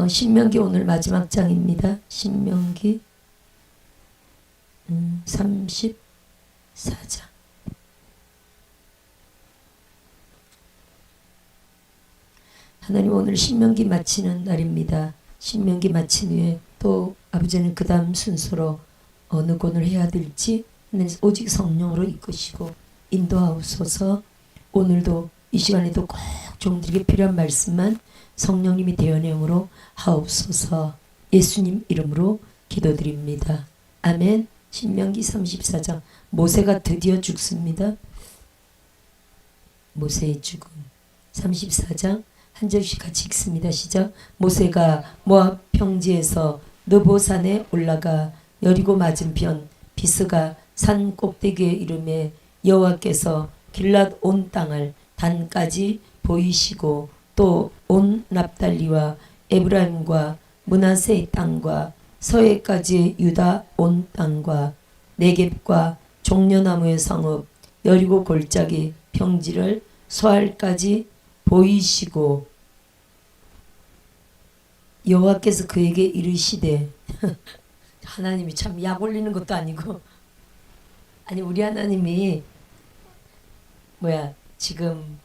신명기 오늘 마지막 장입니다. 신명기 34장. 하나님 오늘 신명기 마치는 날입니다. 신명기 마친 후에 또 아버지는 그 다음 순서로 어느 권을 해야 될지 오직 성령으로 이끄시고 인도하옵소서. 오늘도 이 시간에도 꼭 종들에게 필요한 말씀만 성령님이 대연행으로 하옵소서. 예수님 이름으로 기도드립니다. 아멘. 신명기 34장. 모세가 드디어 죽습니다. 모세의 죽음. 34장 한 절씩 같이 읽습니다. 시작. 모세가 모압 평지에서 느보산에 올라가 여리고 맞은편 비스가 산 꼭대기에 이르매 여호와께서 길랏 온 땅을 단까지 보이시고 또 온 납달리와 에브라임과 므낫세의 땅과 서해까지 유다 온 땅과 네겝과 종려나무의 성읍 여리고 골짜기 평지를 소알까지 보이시고 여호와께서 그에게 이르시되 하나님이 참 약 올리는 것도 아니고 아니 우리 하나님이 지금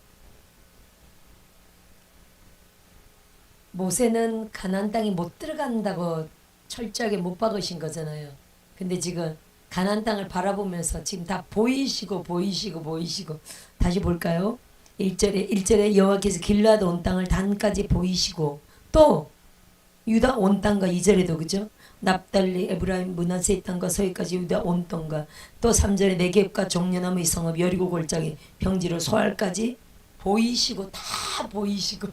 모세는 가나안 땅에 못 들어간다고 철저하게 못 박으신 거잖아요. 근데 지금 가나안 땅을 바라보면서 지금 다 보이시고 다시 볼까요? 1절에 여호와께서 길랏 온 땅을 단까지 보이시고 또 유다 온 땅과 2절에도 그죠? 납달리 에브라임 므낫세의 땅과 서해까지 유다 온 땅과 또 3절에 네겝과 종려나무의 성읍 여리고 골짜기 평지로 소알까지 보이시고 다 보이시고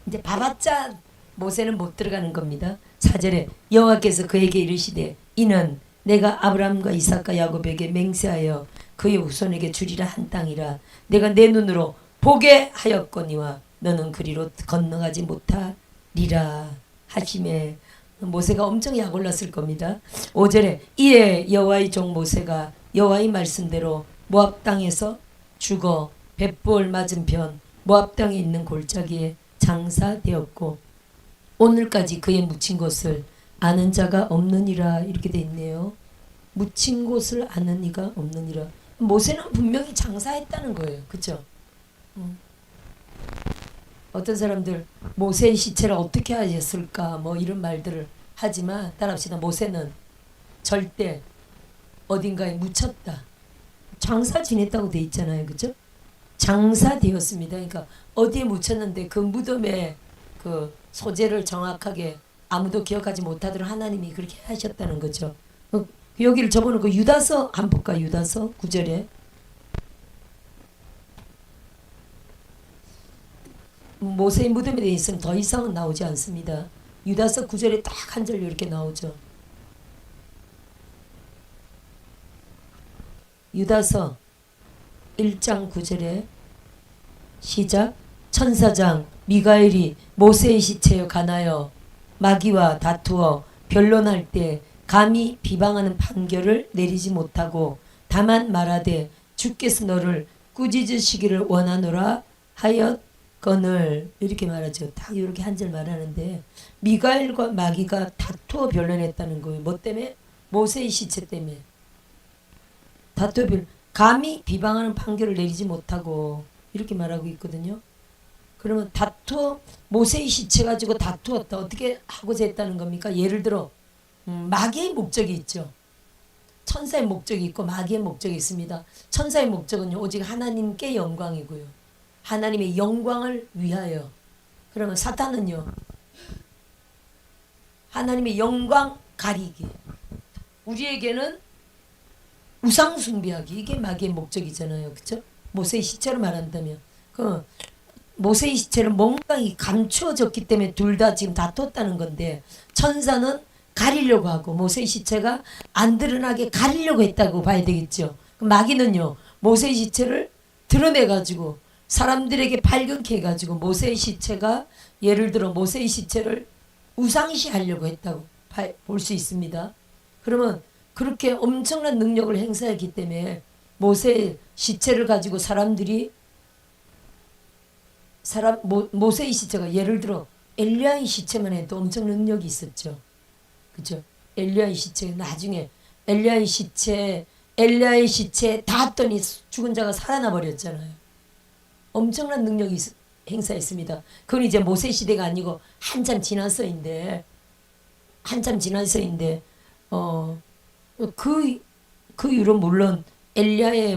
이제 봐봤자 모세는 못 들어가는 겁니다. 4절에 여호와께서 그에게 이르시되 이는 내가 아브라함과 이삭과 야곱에게 맹세하여 그의 후손에게 주리라 한 땅이라 내가 내 눈으로 보게 하였거니와 너는 그리로 건너가지 못하리라 하시매 모세가 엄청 약 올랐을 겁니다. 5절에 이에 여호와의 종 모세가 여호와의 말씀대로 모압 땅에서 죽어 벳부을 맞은편 모압 땅에 있는 골짜기에 장사되었고 오늘까지 그의 묻힌 곳을 아는 자가 없느니라 이렇게 돼 있네요. 묻힌 곳을 아는 이가 없느니라. 모세는 분명히 장사했다는 거예요. 그렇죠? 어떤 사람들 모세의 시체를 어떻게 하셨을까 뭐 이런 말들을 하지만 따라합시다. 모세는 절대 어딘가에 묻혔다. 장사 지냈다고 돼 있잖아요. 그렇죠? 장사되었습니다. 그러니까 어디에 묻혔는데 그 무덤의 그 소재를 정확하게 아무도 기억하지 못하도록 하나님이 그렇게 하셨다는 거죠. 여기를 접어놓고 유다서 한번 볼까? 유다서 9절에 모세의 무덤에 대해서는 더 이상은 나오지 않습니다. 유다서 9절에 딱 한 절 이렇게 나오죠. 유다서 1장 9절에 시작. 천사장 미가엘이 모세의 시체에 관하여 마귀와 다투어 변론할 때 감히 비방하는 판결을 내리지 못하고 다만 말하되 주께서 너를 꾸짖으시기를 원하노라 하였거늘 이렇게 말하죠. 딱 이렇게 한 절 말하는데 미가엘과 마귀가 다투어 변론했다는 거예요. 뭐 때문에? 모세의 시체 때문에. 다투어 변론. 감히 비방하는 판결을 내리지 못하고 이렇게 말하고 있거든요. 그러면 모세의 시체 가지고 다투었다. 어떻게 하고자 했다는 겁니까? 예를 들어 마귀의 목적이 있죠. 천사의 목적이 있고 마귀의 목적이 있습니다. 천사의 목적은요. 오직 하나님께 영광이고요. 하나님의 영광을 위하여. 그러면 사탄은요. 하나님의 영광 가리기. 우리에게는 우상 숭배하기. 이게 마귀의 목적이잖아요. 그렇죠? 모세의 시체로 말한다면 그 모세의 시체는 뭔가 감추어졌기 때문에 둘 다 지금 다퉜다는 건데 천사는 가리려고 하고 모세의 시체가 안 드러나게 가리려고 했다고 봐야 되겠죠. 마귀는요. 모세의 시체를 드러내가지고 사람들에게 발견케 해가지고 모세의 시체가 예를 들어 모세의 시체를 우상시하려고 했다고 볼 수 있습니다. 그러면 그렇게 엄청난 능력을 행사했기 때문에 모세의 시체를 가지고 사람들이 모세의 시체가 예를 들어 엘리야의 시체만 해도 엄청 능력이 있었죠. 그죠? 엘리야의 시체 나중에 엘리야의 시체 닿았더니 죽은 자가 살아나 버렸잖아요. 엄청난 능력이 행사했습니다. 그건 이제 모세 시대가 아니고 한참 지나서인데 그 이후로 물론 엘리야의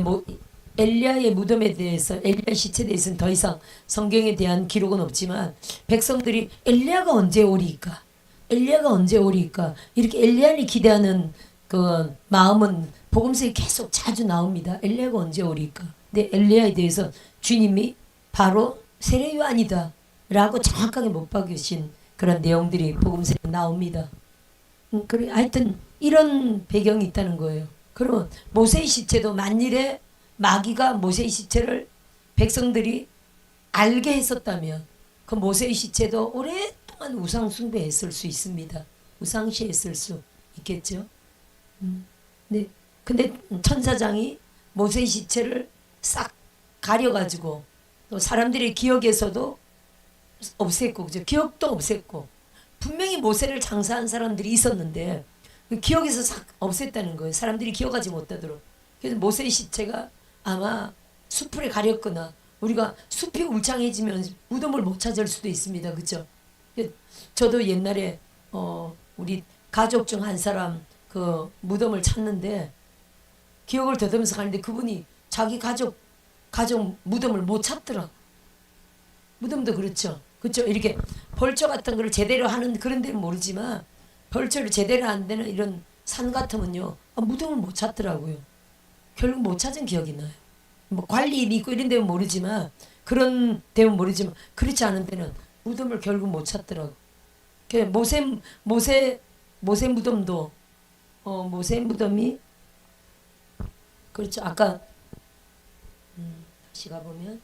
무덤에 대해서 엘리야의 시체에 대해서는 더 이상 성경에 대한 기록은 없지만 백성들이 엘리야가 언제 오리까? 엘리야가 언제 오리까? 이렇게 엘리야를 기대하는 그 마음은 복음서에 계속 자주 나옵니다. 엘리야가 언제 오리까? 근데 엘리야에 대해서 주님이 바로 세례 요한이다 라고 정확하게 못 박으신 그런 내용들이 복음서에 나옵니다. 그래 하여튼 이런 배경이 있다는 거예요. 그러면 모세의 시체도 만일에 마귀가 모세의 시체를 백성들이 알게 했었다면 그 모세의 시체도 오랫동안 우상 숭배했을 수 있습니다. 우상시했을 수 있겠죠. 네. 근데 천사장이 모세의 시체를 싹 가려가지고 또 사람들의 기억에서도 없앴고, 그죠? 기억도 없앴고, 분명히 모세를 장사한 사람들이 있었는데 그 기억에서 싹 없앴다는 거예요. 사람들이 기억하지 못하도록. 그래서 모세의 시체가 아마 숲을 가렸거나 우리가 숲이 울창해지면 무덤을 못 찾을 수도 있습니다. 그죠? 저도 옛날에 우리 가족 중 한 사람 그 무덤을 찾는데 기억을 더듬으면서 가는데 그분이 자기 가족 무덤을 못 찾더라. 무덤도 그렇죠. 그렇죠. 이렇게 벌초 같은 걸 제대로 하는 그런 데는 모르지만 벌초를 제대로 안 되는 이런 산 같으면요. 무덤을 못 찾더라고요. 결국 못 찾은 기억이 나요. 뭐 관리인이 있고 이런 데는 모르지만 그런 데는 모르지만 그렇지 않은 데는 무덤을 결국 못 찾더라고. 모세 무덤도 모세 무덤이 그렇죠. 아까 다시 가보면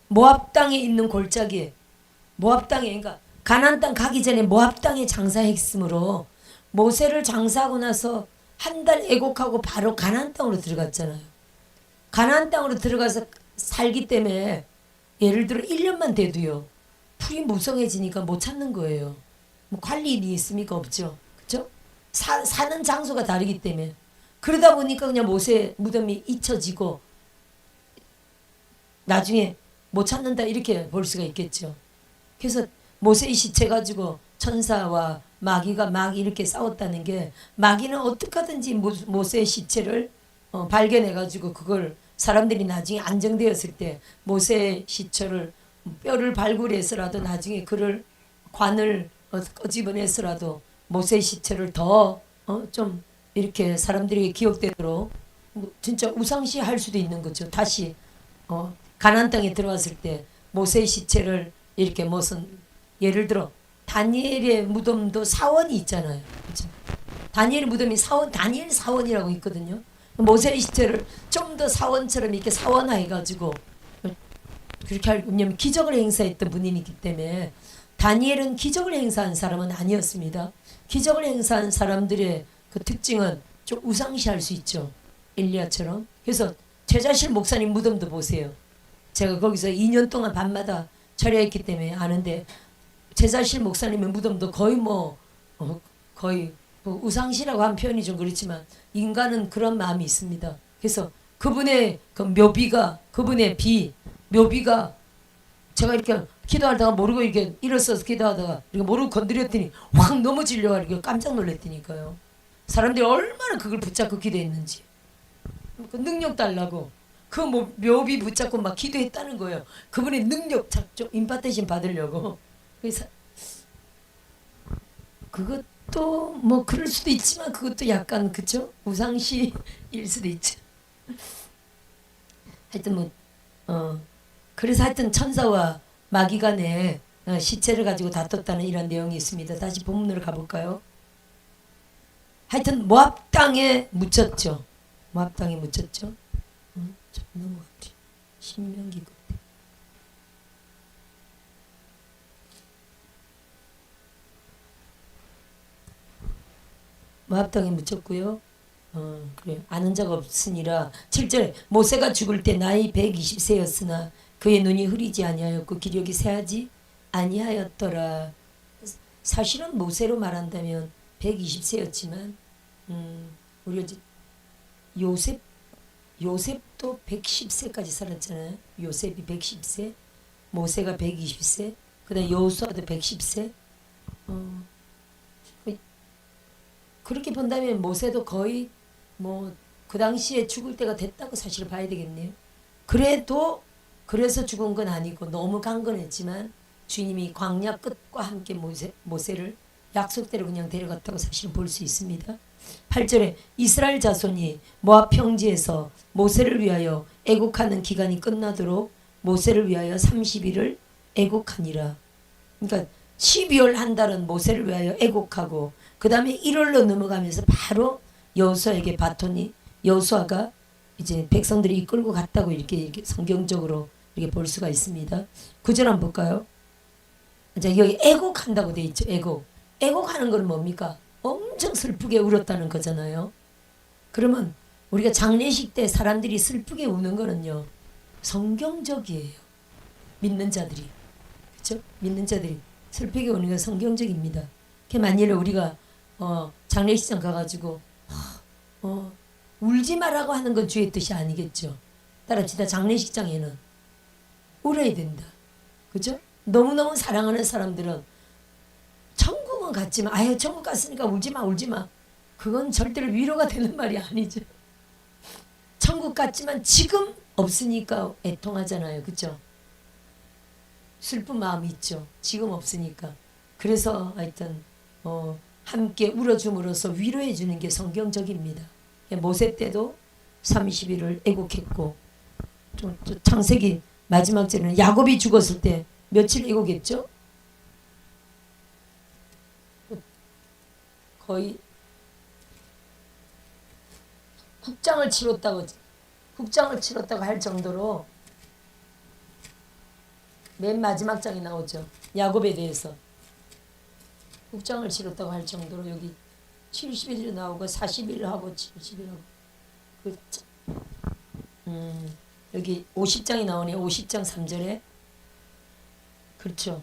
모압 땅에 있는 골짜기에 모압 땅에 그러니까 가나안 땅 가기 전에 모압 땅에 장사했으므로 모세를 장사하고 나서 한 달 애곡하고 바로 가나안 땅으로 들어갔잖아요. 가나안 땅으로 들어가서 살기 때문에 예를 들어 1년만 돼도요. 풀이 무성해지니까 못 찾는 거예요. 뭐 관리인이 있습니까? 없죠. 그렇죠? 사는 장소가 다르기 때문에 그러다 보니까 그냥 모세 무덤이 잊혀지고 나중에 못 찾는다 이렇게 볼 수가 있겠죠. 그래서 모세의 시체 가지고 천사와 마귀가 막 이렇게 싸웠다는 게 마귀는 어떻게 하든지 모세의 시체를 발견해 가지고 그걸 사람들이 나중에 안정되었을 때 모세의 시체를 뼈를 발굴해서라도 나중에 그를 관을 꺼집어내서라도 모세의 시체를 더 좀 이렇게 사람들에게 기억되도록 진짜 우상시 할 수도 있는 거죠. 다시 가나안 땅에 들어갔을 때 모세의 시체를 이렇게 무슨 예를 들어 다니엘의 무덤도 사원이 있잖아요. 그렇죠? 다니엘 무덤이 다니엘 사원이라고 있거든요. 모세의 시체를 좀 더 사원처럼 이렇게 사원화해 가지고 그렇게 하려면 기적을 행사했던 분이기 때문에 다니엘은 기적을 행사한 사람은 아니었습니다. 기적을 행사한 사람들의 그 특징은 좀 우상시할 수 있죠. 엘리야처럼. 그래서 제자실 목사님 무덤도 보세요. 제가 거기서 2년 동안 밤마다 철야했기 때문에 아는데 제자실 목사님의 무덤도 거의 우상시라고 하는 표현이 좀 그렇지만 인간은 그런 마음이 있습니다. 그래서 그분의 그 묘비가 제가 이렇게 기도하다가 모르고 이렇게 일어서서 기도하다가 이렇게 모르고 건드렸더니 확 넘어지려고 이렇게 깜짝 놀랐더니까요. 사람들이 얼마나 그걸 붙잡고 기도했는지. 그 능력 달라고. 그 묘비 붙잡고 막 기도했다는 거예요. 그분의 능력 좀 임파테이션 받으려고. 그래서 그것도 뭐 그럴 수도 있지만 그것도 약간 그쵸? 우상시일 수도 있죠. 하여튼 그래서 하여튼 천사와 마귀 간에 시체를 가지고 다퉜다는 이런 내용이 있습니다. 다시 본문으로 가볼까요? 하여튼 모압 땅에 묻혔죠. 모압 땅에 묻혔죠. 좀 넘어갔지. 신명기 끝에. 모압 땅에 묻혔고요. 그래 아는 자가 없으니라. 7절에 모세가 죽을 때 나이 120세였으나 그의 눈이 흐리지 아니하였고 기력이 새하지 아니하였더라. 사실은 모세로 말한다면 120세였지만 우리가 이제 요셉도 110세까지 살았잖아요. 요셉이 110세, 모세가 120세, 그다음 여호수아도 110세. 그렇게 본다면 모세도 거의 뭐 그 당시에 죽을 때가 됐다고 사실 봐야 되겠네요. 그래서 죽은 건 아니고 너무 강건했지만 주님이 광야 끝과 함께 모세를 약속대로 그냥 데려갔다고 사실은 볼 수 있습니다. 8절에 이스라엘 자손이 모압 평지에서 모세를 위하여 애곡하는 기간이 끝나도록 모세를 위하여 30일을 애곡하니라. 그러니까 12월 한 달은 모세를 위하여 애곡하고 그 다음에 1월로 넘어가면서 바로 여호수아에게 바톤이 여호수아가 이제 백성들이 이끌고 갔다고 이렇게 성경적으로 이렇게 볼 수가 있습니다. 9절 한번 볼까요? 자, 여기 애곡한다고 돼 있죠. 애곡하는 건 뭡니까? 엄청 슬프게 울었다는 거잖아요. 그러면 우리가 장례식 때 사람들이 슬프게 우는 거는요, 성경적이에요. 믿는 자들이, 그렇죠? 믿는 자들이 슬프게 우는 건 성경적입니다. 만일 우리가 장례식장 가가지고 울지 마라고 하는 건 주의 뜻이 아니겠죠. 따라서 장례식장에는 울어야 된다. 그죠? 너무너무 사랑하는 사람들은 천국은 갔지만 아유 천국 갔으니까 울지마 울지마, 그건 절대로 위로가 되는 말이 아니죠. 천국 갔지만 지금 없으니까 애통하잖아요. 그죠? 슬픈 마음이 있죠. 지금 없으니까. 그래서 하여튼 함께 울어줌으로써 위로해 주는 게 성경적입니다. 모세 때도 30일을 애곡했고, 또 창세기 마지막 절에는 야곱이 죽었을 때 며칠 애곡했죠? 거의 국장을 치렀다고 할 정도로 맨 마지막 장이 나오죠. 야곱에 대해서 국장을 치렀다고 할 정도로 여기 70일이 나오고 40일 하고 70일 하고 여기 50장이 나오네요. 50장 3절에 그렇죠.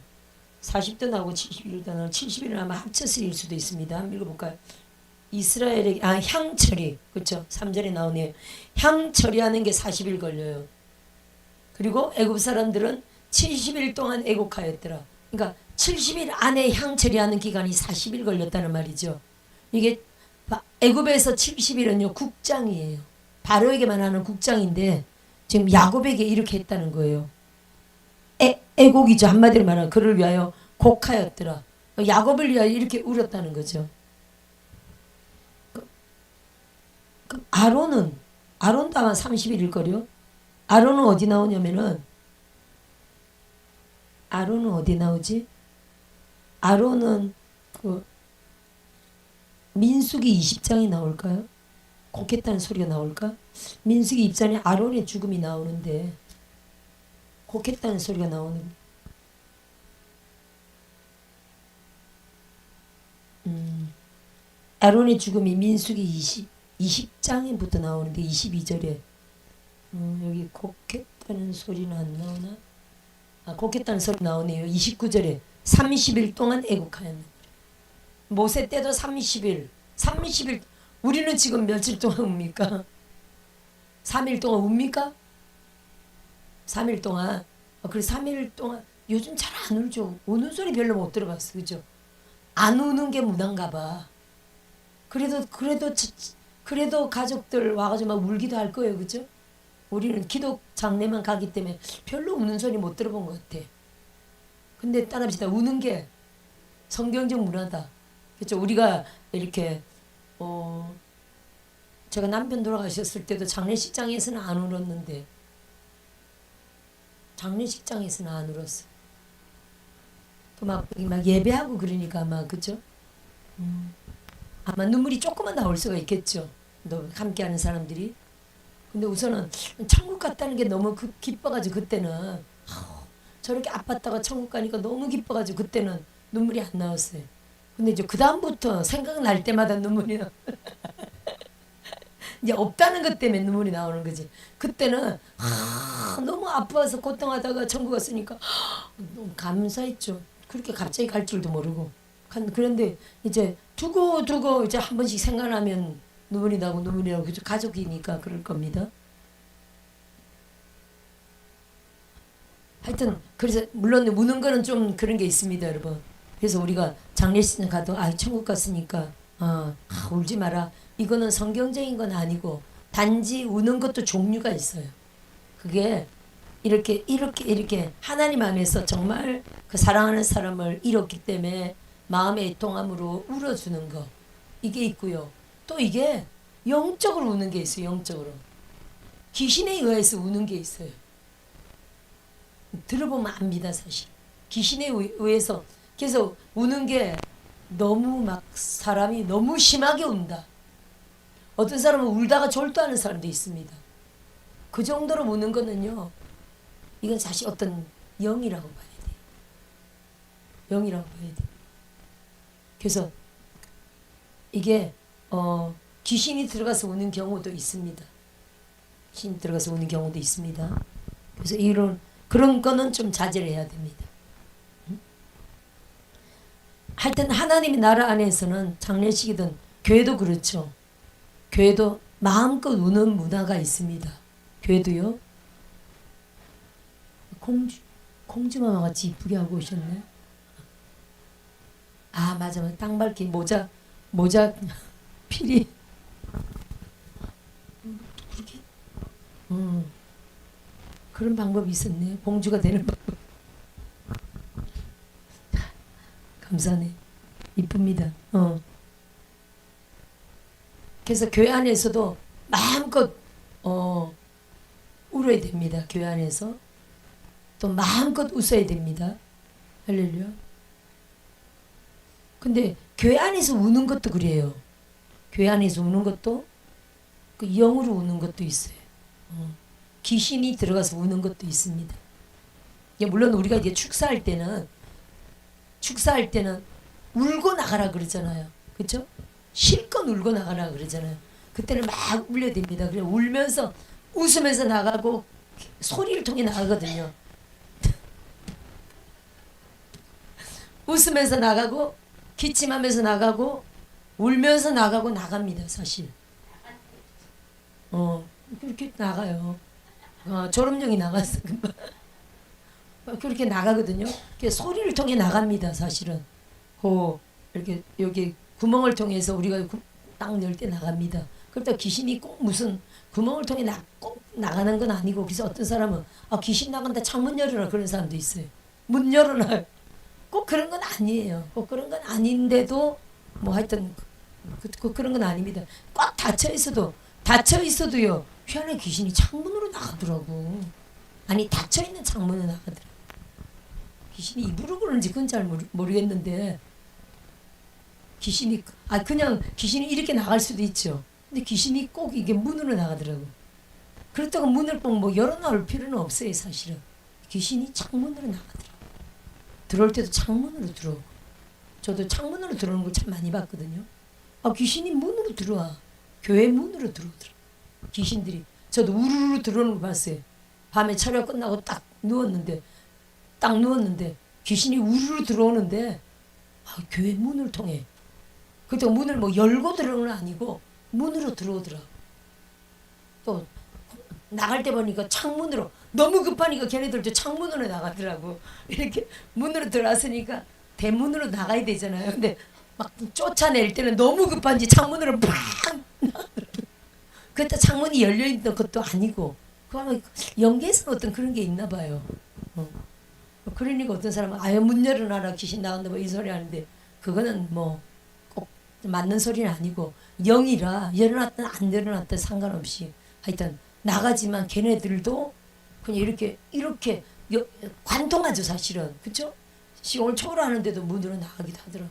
40도 나오고 70일도 나오고 70일은 아마 합쳐서일 수도 있습니다. 한번 읽어볼까요? 이스라엘에게 향처리, 그렇죠. 3절에 나오네요. 향처리하는 게 40일 걸려요. 그리고 애굽 사람들은 70일 동안 애곡하였더라. 그러니까 70일 안에 향처리하는 기간이 40일 걸렸다는 말이죠. 이게 애굽에서 70일은요 국장이에요. 바로에게만 하는 국장인데 지금 야곱에게 이렇게 했다는 거예요. 애곡이죠. 한마디로 말하면 그를 위하여 곡하였더라. 야곱을 위하여 이렇게 울었다는 거죠. 그럼 아론도 아마 30일일 거요. 아론은 어디 나오냐면은 아론은 어디 나오지? 아론은 그 민수기 20장이 나올까요? 곡했다는 소리가 나올까? 민수기 20장에 아론의 죽음이 나오는데 곡했다는 소리가 나오는 아론의 죽음이 민수기 20장에부터 나오는데 22절에 여기 곡했다는 소리는 안 나오나? 곡했다는 소리 나오네요. 29절에 30일 동안 애곡하였는데 모세 때도 30일 우리는 지금 며칠 동안 웁니까? 3일 동안 웁니까? 3일 동안 그래서 3일 동안 요즘 잘 안 울죠. 우는 소리 별로 못 들어봤어. 그죠? 안 우는 게 문화인가 봐. 그래도 가족들 와가지고 막 울기도 할 거예요. 그죠? 우리는 기독 장례만 가기 때문에 별로 우는 소리 못 들어본 것 같아. 근데 따라합시다. 우는 게 성경적 문화다. 그렇죠? 우리가 이렇게 제가 남편 돌아가셨을 때도 장례식장에서는 안 울었는데 장례식장에서는 안 울었어. 또 막 예배하고 그러니까 아마 그죠? 아마 눈물이 조금만 나올 수가 있겠죠. 또 함께하는 사람들이. 근데 우선은 천국 갔다는 게 너무 기뻐가지고 그때는 저렇게 아팠다가 천국 가니까 너무 기뻐가지고 그때는 눈물이 안 나왔어요. 근데 이제 그 다음부터 생각날 때마다 눈물이 나. 이제 없다는 것 때문에 눈물이 나오는 거지. 그때는 너무 아파서 고통하다가 천국 갔으니까 너무 감사했죠. 그렇게 갑자기 갈 줄도 모르고. 그런데 이제 두고 이제 한 번씩 생각나면 눈물이 나고 가족이니까 그럴 겁니다. 하여튼 그래서 물론 우는 거는 좀 그런 게 있습니다, 여러분. 그래서 우리가 장례식장 가도 천국 갔으니까 울지 마라. 이거는 성경적인 건 아니고 단지 우는 것도 종류가 있어요. 그게 이렇게 하나님 안에서 정말 그 사랑하는 사람을 잃었기 때문에 마음의 애통함으로 울어주는 거 이게 있고요. 또 이게 영적으로 우는 게 있어요. 영적으로 귀신에 의해서 우는 게 있어요. 들어보면 압니다. 사실 귀신에 의해서 그래서 우는 게 너무 막 사람이 너무 심하게 운다. 어떤 사람은 울다가 졸도하는 사람도 있습니다. 그 정도로 우는 거는요, 이건 사실 어떤 영이라고 봐야 돼요. 영이라고 봐야 돼요. 그래서 이게 귀신이 들어가서 우는 경우도 있습니다. 귀신이 들어가서 우는 경우도 있습니다. 그래서 그런 거는 좀 자제를 해야 됩니다. 하여튼 하나님의 나라 안에서는 장례식이든 교회도 그렇죠. 교회도 마음껏 우는 문화가 있습니다. 교회도요. 공주마마 같이 이쁘게 하고 오셨네. 맞아. 땅 밟기 모자 필이 그렇게 그런 방법이 있었네. 공주가 되는 방법. 감사네. 이쁩니다. 그래서 교회 안에서도 마음껏 울어야 됩니다. 교회 안에서 또 마음껏 웃어야 됩니다. 할렐루야. 근데 교회 안에서 우는 것도 그래요. 교회 안에서 우는 것도 그 영으로 우는 것도 있어요. 귀신이 들어가서 우는 것도 있습니다. 물론 우리가 이제 축사할 때는 울고 나가라 그러잖아요. 그렇죠? 실컷 울고 나가라 그러잖아요. 그때는 막 울려야 됩니다. 그래 울면서 웃으면서 나가고 소리를 통해 나가거든요. 웃으면서 나가고 기침하면서 나가고 울면서 나가고 나갑니다. 사실. 그렇게 나가요. 졸업령이 나갔어. 그렇게 나가거든요. 소리를 통해 나갑니다. 사실은. 이렇게 여기 구멍을 통해서 우리가 딱 열 때 나갑니다. 그러다 귀신이 꼭 무슨 구멍을 통해 꼭 나가는 건 아니고, 그래서 어떤 사람은 귀신 나간다 창문 열어라 그런 사람도 있어요. 문 열어놔. 꼭 그런 건 아니에요. 꼭 그런 건 아닌데도 뭐 하여튼 그런 건 아닙니다. 꽉 닫혀 있어도요. 희한하게 귀신이 창문으로 나가더라고. 아니 닫혀 있는 창문으로 나가더라고. 귀신이 입으로 그런지 그건 잘 모르겠는데 귀신이 그냥 귀신이 이렇게 나갈 수도 있죠. 근데 귀신이 꼭 이게 문으로 나가더라고. 그렇다고 문을 꼭 뭐 열어놓을 필요는 없어요. 사실은 귀신이 창문으로 나가더라고. 들어올 때도 창문으로 들어오고. 저도 창문으로 들어오는 걸 참 많이 봤거든요. 귀신이 문으로 들어와. 교회 문으로 들어오더라고. 귀신들이. 저도 우르르 들어오는 거 봤어요. 밤에 촬영 끝나고 딱 누웠는데 귀신이 우르르 들어오는데 교회 문을 통해. 그때 문을 뭐 열고 들어오는 건 아니고 문으로 들어오더라고. 또 나갈 때 보니까 창문으로, 너무 급하니까 걔네들도 창문으로 나가더라고. 이렇게 문으로 들어왔으니까 대문으로 나가야 되잖아요. 근데 막 쫓아낼 때는 너무 급한지 창문으로 팍 나가더라고. 그때 창문이 열려있는 것도 아니고, 그러면 연계에서 어떤 그런 게 있나 봐요. 그러니까 어떤 사람은 문 열어놔라 귀신 나간다 뭐 이 소리 하는데, 그거는 뭐 꼭 맞는 소리는 아니고, 영이라 열어놨든 안 열어놨든 상관없이 하여튼 나가지만 걔네들도 그냥 이렇게 관통하죠. 사실은. 그쵸? 시공을 초월하는데도 문으로 나가기도 하더라고.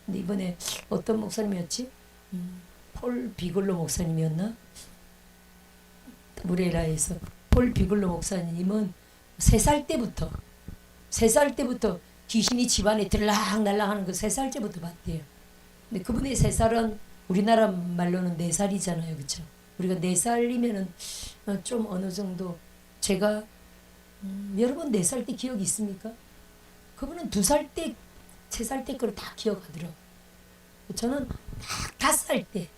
근데 이번에 어떤 목사님이었지? 폴 비글로 목사님이었나? 무레라에서 폴 비글로 목사님은 3살 때부터 귀신이 집안에 들락날락 하는 거 3살 때부터 봤대요. 근데 그분의 3살은 우리나라 말로는 4살이잖아요. 그쵸? 우리가 4살이면은 좀 어느 정도 제가 여러분 4살 때 기억이 있습니까? 그분은 2살 때, 3살 때 거를 다 기억하더라고. 저는 딱 5살 때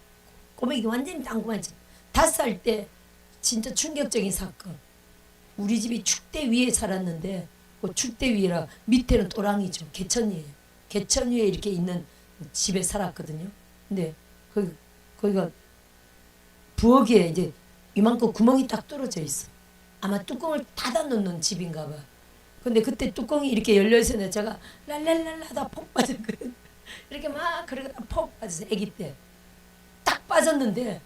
꼬맹이 완전히 땅꼬마였죠. 5살 때 진짜 충격적인 사건. 우리 집이 축대 위에 살았는데 그 축대 위라 밑에는 또랑이죠. 개천이에요. 개천 위에 이렇게 있는 집에 살았거든요. 근데 거기가 부엌에 이제 이만큼 구멍이 딱 뚫어져 있어. 아마 뚜껑을 닫아 놓는 집인가 봐. 근데 그때 뚜껑이 이렇게 열려 있었는데 제가 랄랄랄라 하다 폭 빠졌거든. 이렇게 막 그러다가 폭 빠졌어. 아기 때. 딱 빠졌는데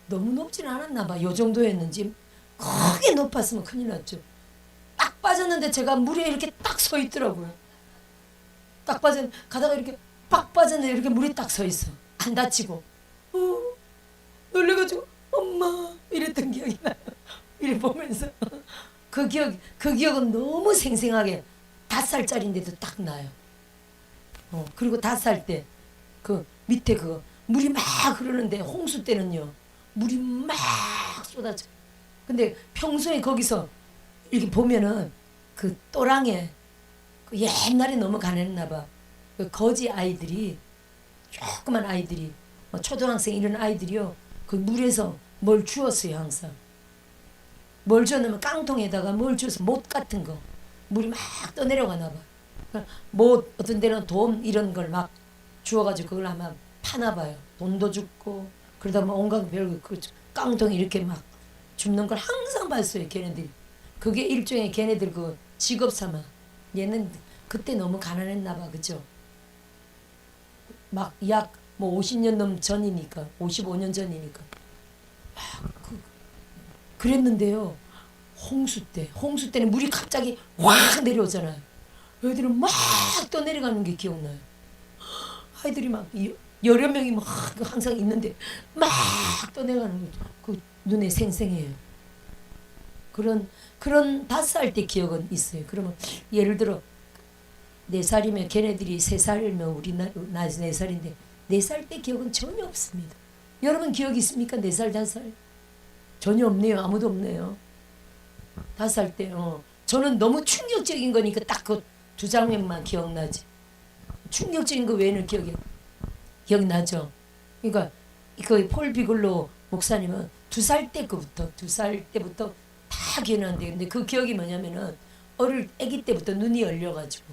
너무 높지는 않았나 봐. 요 정도였는지. 크게 높았으면 큰일 났죠. 딱 빠졌는데 제가 물에 이렇게 딱 서 있더라고요. 딱 빠져 가다가 이렇게 빡 빠졌는데 이렇게 물에 딱 서 있어. 안 다치고. 놀래가지고 엄마 이랬던 기억이 나요. 이래 보면서 그 기억은 너무 생생하게 5살짜리인데도 딱 나요. 그리고 5살 때 그 밑에 그 물이 막 흐르는데 홍수 때는요 물이 막 쏟아져. 근데 평소에 거기서 이렇게 보면은 그 또랑에 그 옛날에 너무 가난했나 봐. 그 거지 아이들이 조그만 아이들이 초등학생 이런 아이들이요 그 물에서 뭘 주웠어요 항상. 뭘 주었냐면 깡통에다가 뭘 주워서 못 같은 거 물이 막 떠내려가나 봐. 못 어떤 데는 돈 이런 걸 막 주워가지고 그걸 아마 파나 봐요. 돈도 줍고 그러다 보면 온갖 별거 그 깡통에 이렇게 막 줍는 걸 항상 봤어요 걔네들이. 그게 일종의 걔네들 그 직업 삼아. 얘는 그때 너무 가난했나 봐. 그죠? 막 약 뭐 50년 넘 전이니까 55년 전이니까 그랬는데요. 홍수 때는 물이 갑자기 확 내려오잖아요. 애들은 막 떠내려가는 게 기억나요. 아이들이 막 여러 명이 막 항상 있는데 막 떠내려가는 거 그 눈에 생생해요. 그런 5살 때 기억은 있어요. 그러면 예를 들어 4살이면 걔네들이 3살이면 우리 나 4살인데 4살 때 기억은 전혀 없습니다. 여러분 기억 있습니까? 4살, 5살? 전혀 없네요. 아무도 없네요. 5살 때 저는 너무 충격적인 거니까 딱 그 2장면만 기억나지. 충격적인 거 외에는 기억나죠. 그러니까 그 폴 비글로 목사님은 2살 때부터 다 기억나는데 근데 그 기억이 뭐냐면은 아기 때부터 눈이 열려가지고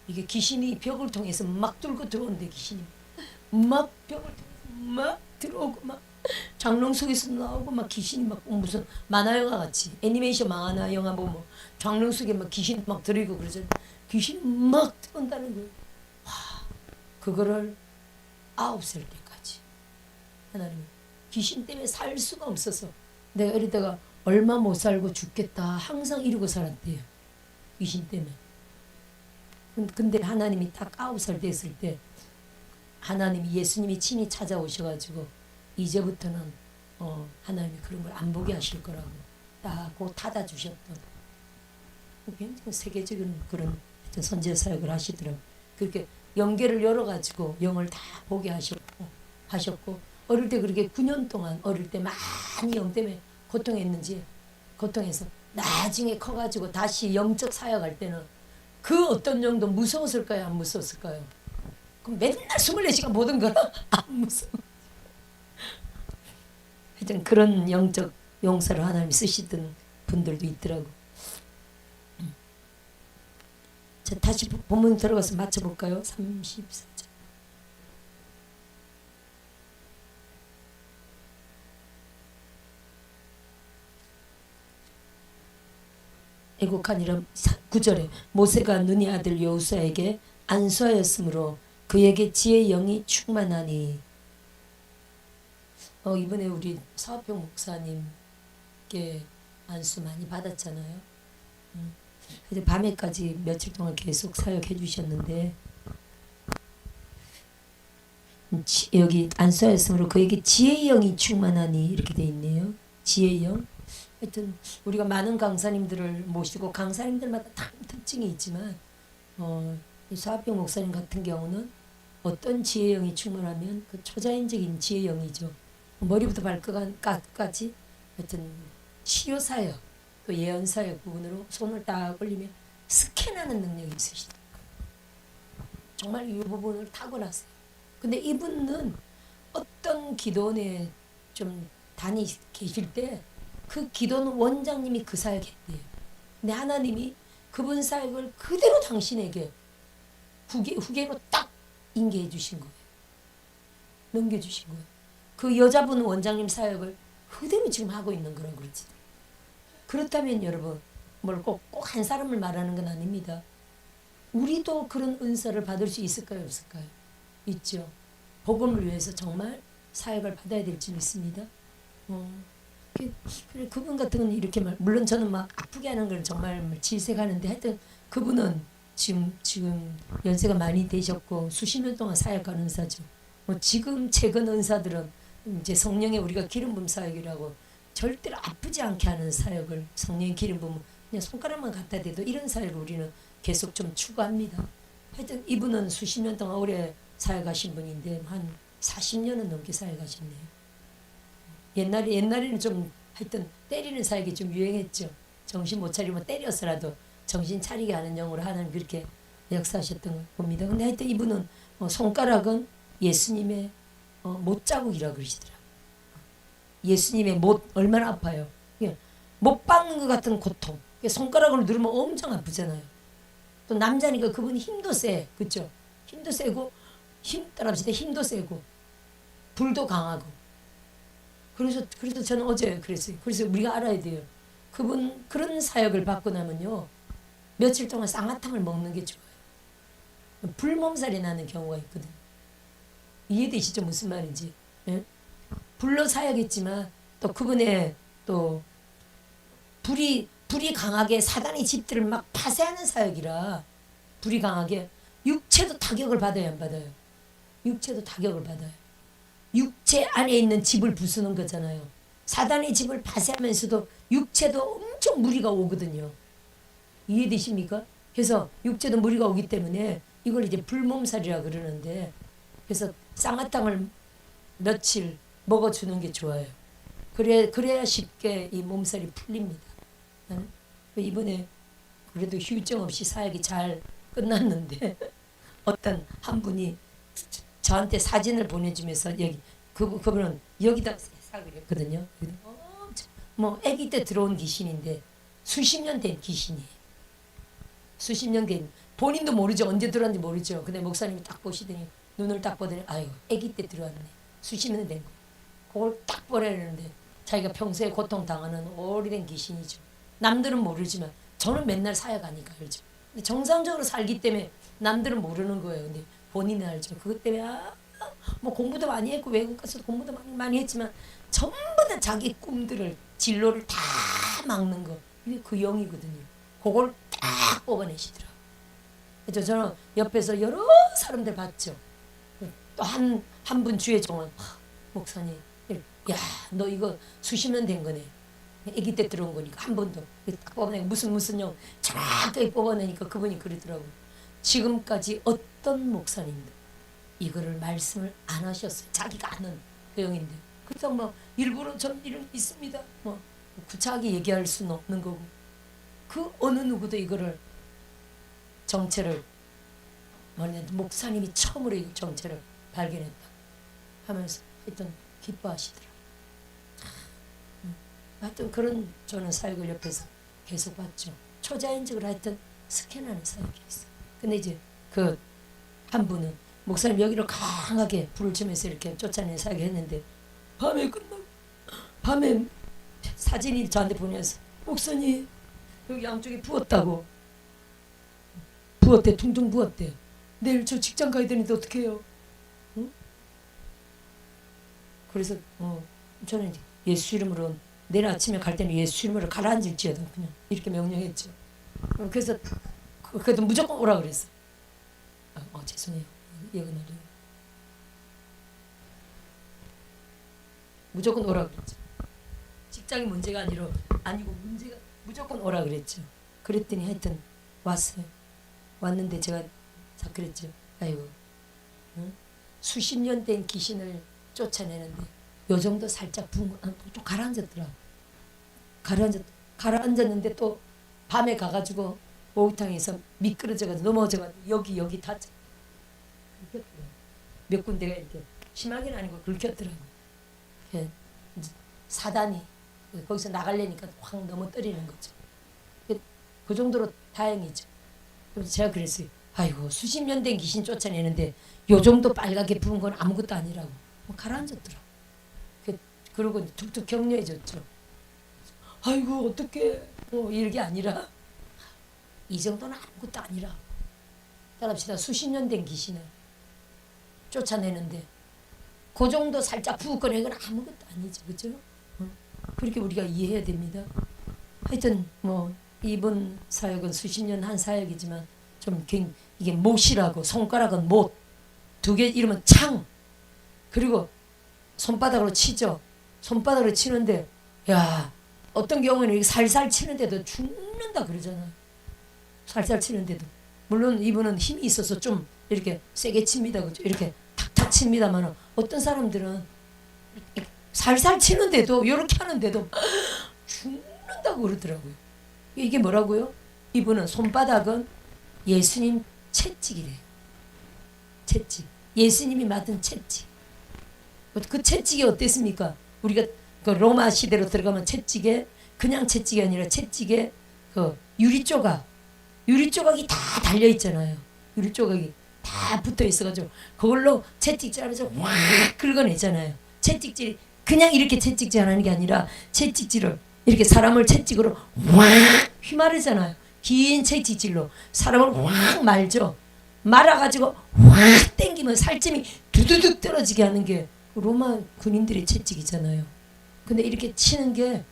이게 귀신이 벽을 통해서 막 뚫고 들어오는데 귀신이 막 벽을 통해서 막 들어오고 막 장롱 속에서 나오고 막 귀신이 막 무슨 만화 영화 같이 애니메이션 만화 영화 보면 장롱 속에 막 귀신 막 들이고 그러잖아요. 귀신이 막 들어온다는 거예요. 와, 그거를 9살 때까지 하나님 귀신 때문에 살 수가 없어서 내가 이러다가 얼마 못 살고 죽겠다 항상 이러고 살았대요. 귀신 때문에. 근데 하나님이 딱 9살 됐을 때 하나님이 예수님이 친히 찾아오셔가지고 이제부터는 하나님이 그런 걸 안 보게 하실 거라고 딱 곧 닫아주셨던 굉장히 세계적인 그런 선제 사역을 하시더라고요. 그렇게 영계를 열어가지고 영을 다 보게 하셨고 어릴 때 그렇게 9년 동안 어릴 때 많이 영 때문에 고통해서 나중에 커가지고 다시 영적 사역할 때는 그 어떤 영도 무서웠을까요? 안 무서웠을까요? 그럼 맨날 24시간 보던 거라 안 무서워. 하여튼 그런 영적 용사로 하나님이 쓰시던 분들도 있더라고. 자, 다시 본문 들어가서 맞춰볼까요? 34절. 애곡하니라 9절에 모세가 눈의 아들 여호수아에게 안수하였으므로 그에게 지혜의 영이 충만하니. 이번에 우리 사업형 목사님께 안수 많이 받았잖아요. 이제 밤에까지 며칠 동안 계속 사역해 주셨는데 여기 안수하였으므로 그에게 지혜의 영이 충만하니 이렇게 돼 있네요. 지혜의 영. 하여튼 우리가 많은 강사님들을 모시고 강사님들마다 다 특징이 있지만 이 사업형 목사님 같은 경우는 어떤 지혜의 영이 충만하면 그 초자연적인 지혜의 영이죠. 머리부터 발끝까지 하여튼 치유 사역, 그 예언 사역 부분으로 손을 딱 올리면 스캔하는 능력이 있으시다. 정말 이 부분을 타고났어요. 근데 이분은 어떤 기도원에 좀 다니 계실 때 그 기도원 원장님이 그 사역했대요. 근데 하나님이 그분 사역을 그대로 당신에게 후계로 딱 인계해 주신 거예요. 넘겨주신 거예요. 그 여자분 원장님 사역을 그대로 지금 하고 있는 거라고 그러지. 그렇다면 여러분, 뭘 꼭 한 사람을 말하는 건 아닙니다. 우리도 그런 은사를 받을 수 있을까요, 없을까요? 있죠. 복음을 위해서 정말 사역을 받아야 될지 믿습니다. 그래, 그분 같은 건 이렇게 물론 저는 막 아프게 하는 걸 정말 질색하는데 하여튼 그분은 지금 연세가 많이 되셨고 수십 년 동안 사역하는 은사죠. 지금 최근 은사들은 이제 성령의 우리가 기름 부음 사역이라고 절대로 아프지 않게 하는 사역을 성령의 기름 부음 그냥 손가락만 갖다 대도 이런 사역을 우리는 계속 좀 추구합니다. 하여튼 이분은 수십 년 동안 오래 사역하신 분인데 한 40년은 넘게 사역하셨네요. 옛날에는 좀 하여튼 때리는 사역이 좀 유행했죠. 정신 못 차리면 때려서라도 정신 차리게 하는 영으로 하는 그렇게 역사하셨던 걸 봅니다. 근데 하여튼 이분은 손가락은 예수님의 못자국이라고 그러시더라고요. 예수님의 못 얼마나 아파요. 못 박는 것 같은 고통. 손가락으로 누르면 엄청 아프잖아요. 또 남자니까 그분이 힘도 세. 그렇죠? 힘도 세고 따라합시다. 힘도 세고 불도 강하고. 그래서 저는 어제 그랬어요. 그래서 우리가 알아야 돼요. 그분 그런 사역을 받고 나면요. 며칠 동안 쌍화탕을 먹는 게 좋아요. 불몸살이 나는 경우가 있거든요. 이해되시죠? 무슨 말인지. 예? 불로 사역했지만 또 그분의 또 불이 강하게 사단의 집들을 막 파쇄하는 사역이라 불이 강하게 육체도 타격을 받아요, 안 받아요? 육체도 타격을 받아요. 육체 안에 있는 집을 부수는 거잖아요. 사단의 집을 파쇄하면서도 육체도 엄청 무리가 오거든요. 이해되십니까? 그래서 육체도 무리가 오기 때문에 이걸 이제 불몸살이라 그러는데 그래서 쌍화탕을 며칠 먹어주는 게 좋아요. 그래야 쉽게 이 몸살이 풀립니다. 이번에 그래도 휴증 없이 사역이 잘 끝났는데 어떤 한 분이 저한테 사진을 보내주면서 그분은 여기다 사역을 했거든요. 뭐 아기 때 들어온 귀신인데 수십 년 된 귀신이에요. 수십 년 된 본인도 모르죠. 언제 들어왔는지 모르죠. 근데 목사님이 딱 보시더니 눈을 딱 보더니 아유 아기 때 들어왔네. 수십 년 된 거. 그걸 딱 보내는데 자기가 평소에 고통당하는 오래된 귀신이죠. 남들은 모르지만 저는 맨날 사역하니까 알죠. 근데 정상적으로 살기 때문에 남들은 모르는 거예요. 근데 본인은 알죠. 그것 때문에 뭐 공부도 많이 했고 외국 가서도 공부도 많이 했지만 전부 다 자기 꿈들을 진로를 다 막는 거 이게 그 영이거든요. 그걸 딱 뽑아내시더라고요. 그래서 저는 옆에서 여러 사람들 봤죠. 또 한 분 주의 종은 목사님 야 너 이거 수십 년 된 거네. 아기 때 들어온 거니까 한 번도 딱 뽑아내 무슨 영 정확하게 뽑아내니까 그분이 그러더라고요. 지금까지 어떤 목사님도 이거를 말씀을 안 하셨어요. 자기가 아는 그 영인데. 그렇다고 뭐 일부러 전 이런 있습니다. 뭐 구차하게 얘기할 수는 없는 거고. 그 어느 누구도 이거를 정체를 목사님이 처음으로 이 정체를 발견했다 하면서 하여튼 기뻐하시더라고요. 하여튼 그런 저는 사역을 옆에서 계속 봤죠. 초자연적으로 하여튼 스캔하는 사역이 있어요. 근데 이제 그 한 분은 목사님 여기로 강하게 불을 쬐면서 이렇게 쫓아내는 사역을 했는데 밤에 사진이 저한테 보내서 목사님 여기 양쪽에 부었다고 부었대 둥둥 부었대. 내일 저 직장 가야 되는데 어떻게 해요? 응? 그래서 저는 예수 이름으로 내일 아침에 갈 때는 예수 이름으로 가라앉을지어다 그냥 이렇게 명령했죠. 그래서 그래도 무조건 오라 그랬어. 죄송해요. 이거는 무조건 오라 그랬죠. 직장이 문제가 아니고 문제가 무조건 오라 그랬죠. 그랬더니 하여튼 왔어요. 왔는데 제가 그랬죠. 아이고 수십 년 된 귀신을 쫓아내는데 요 정도 살짝 부은 거, 좀 가라앉았더라. 가라앉았는데 또 밤에 가가지고 목욕탕에서 미끄러져가지고 넘어져가지고 여기 다 긁혔더라고. 몇 군데가 이렇게 심하게는 아니고 긁혔더라고. 예, 사단이 거기서 나가려니까 확 넘어뜨리는 거죠. 그 정도로 다행이죠. 그래서 제가 그랬어요. 아이고 수십 년 된 귀신 쫓아내는데 요 정도 빨갛게 부은 건 아무것도 아니라고. 가라앉았더라고. 그러고 툭툭 격려해줬죠. 아이고 어떡해 이게 아니라 이 정도는 아무것도 아니라 따라합시다. 수십 년 된 귀신을 쫓아내는데 그 정도 살짝 부었거나 이건 아무것도 아니죠. 그죠? 그렇게 우리가 이해해야 됩니다. 하여튼 뭐 이번 사역은 수십 년 한 사역이지만 좀 이게 못이라고 손가락은 못 두 개 이러면 창 그리고 손바닥으로 치죠. 손바닥으로 치는데 야 어떤 경우에는 이렇게 살살 치는데도 죽는다 그러잖아요. 살살 치는데도 물론 이분은 힘이 있어서 좀 이렇게 세게 칩니다. 그죠? 이렇게 탁탁 칩니다만 어떤 사람들은 살살 치는데도 이렇게 하는데도 죽는다고 그러더라고요. 이게 뭐라고요? 이분은 손바닥은 예수님 채찍이래요. 채찍. 예수님이 맡은 채찍. 그 채찍이 어땠습니까? 우리가 그 로마 시대로 들어가면 채찍에 그냥 채찍이 아니라 채찍에 그 유리 조각이 다 달려 있잖아요. 유리 조각이 다 붙어 있어가지고 그걸로 채찍질하면서 확 긁어내잖아요. 채찍질이 그냥 이렇게 채찍질 하는 게 아니라 채찍질을 이렇게 사람을 채찍으로 확 휘마르잖아요. 긴 채찍질로 사람을 확 말죠. 말아가지고 확 땡기면 살점이 두두둑 떨어지게 하는 게 로마 군인들의 채찍이잖아요. 근데 이렇게 치는 게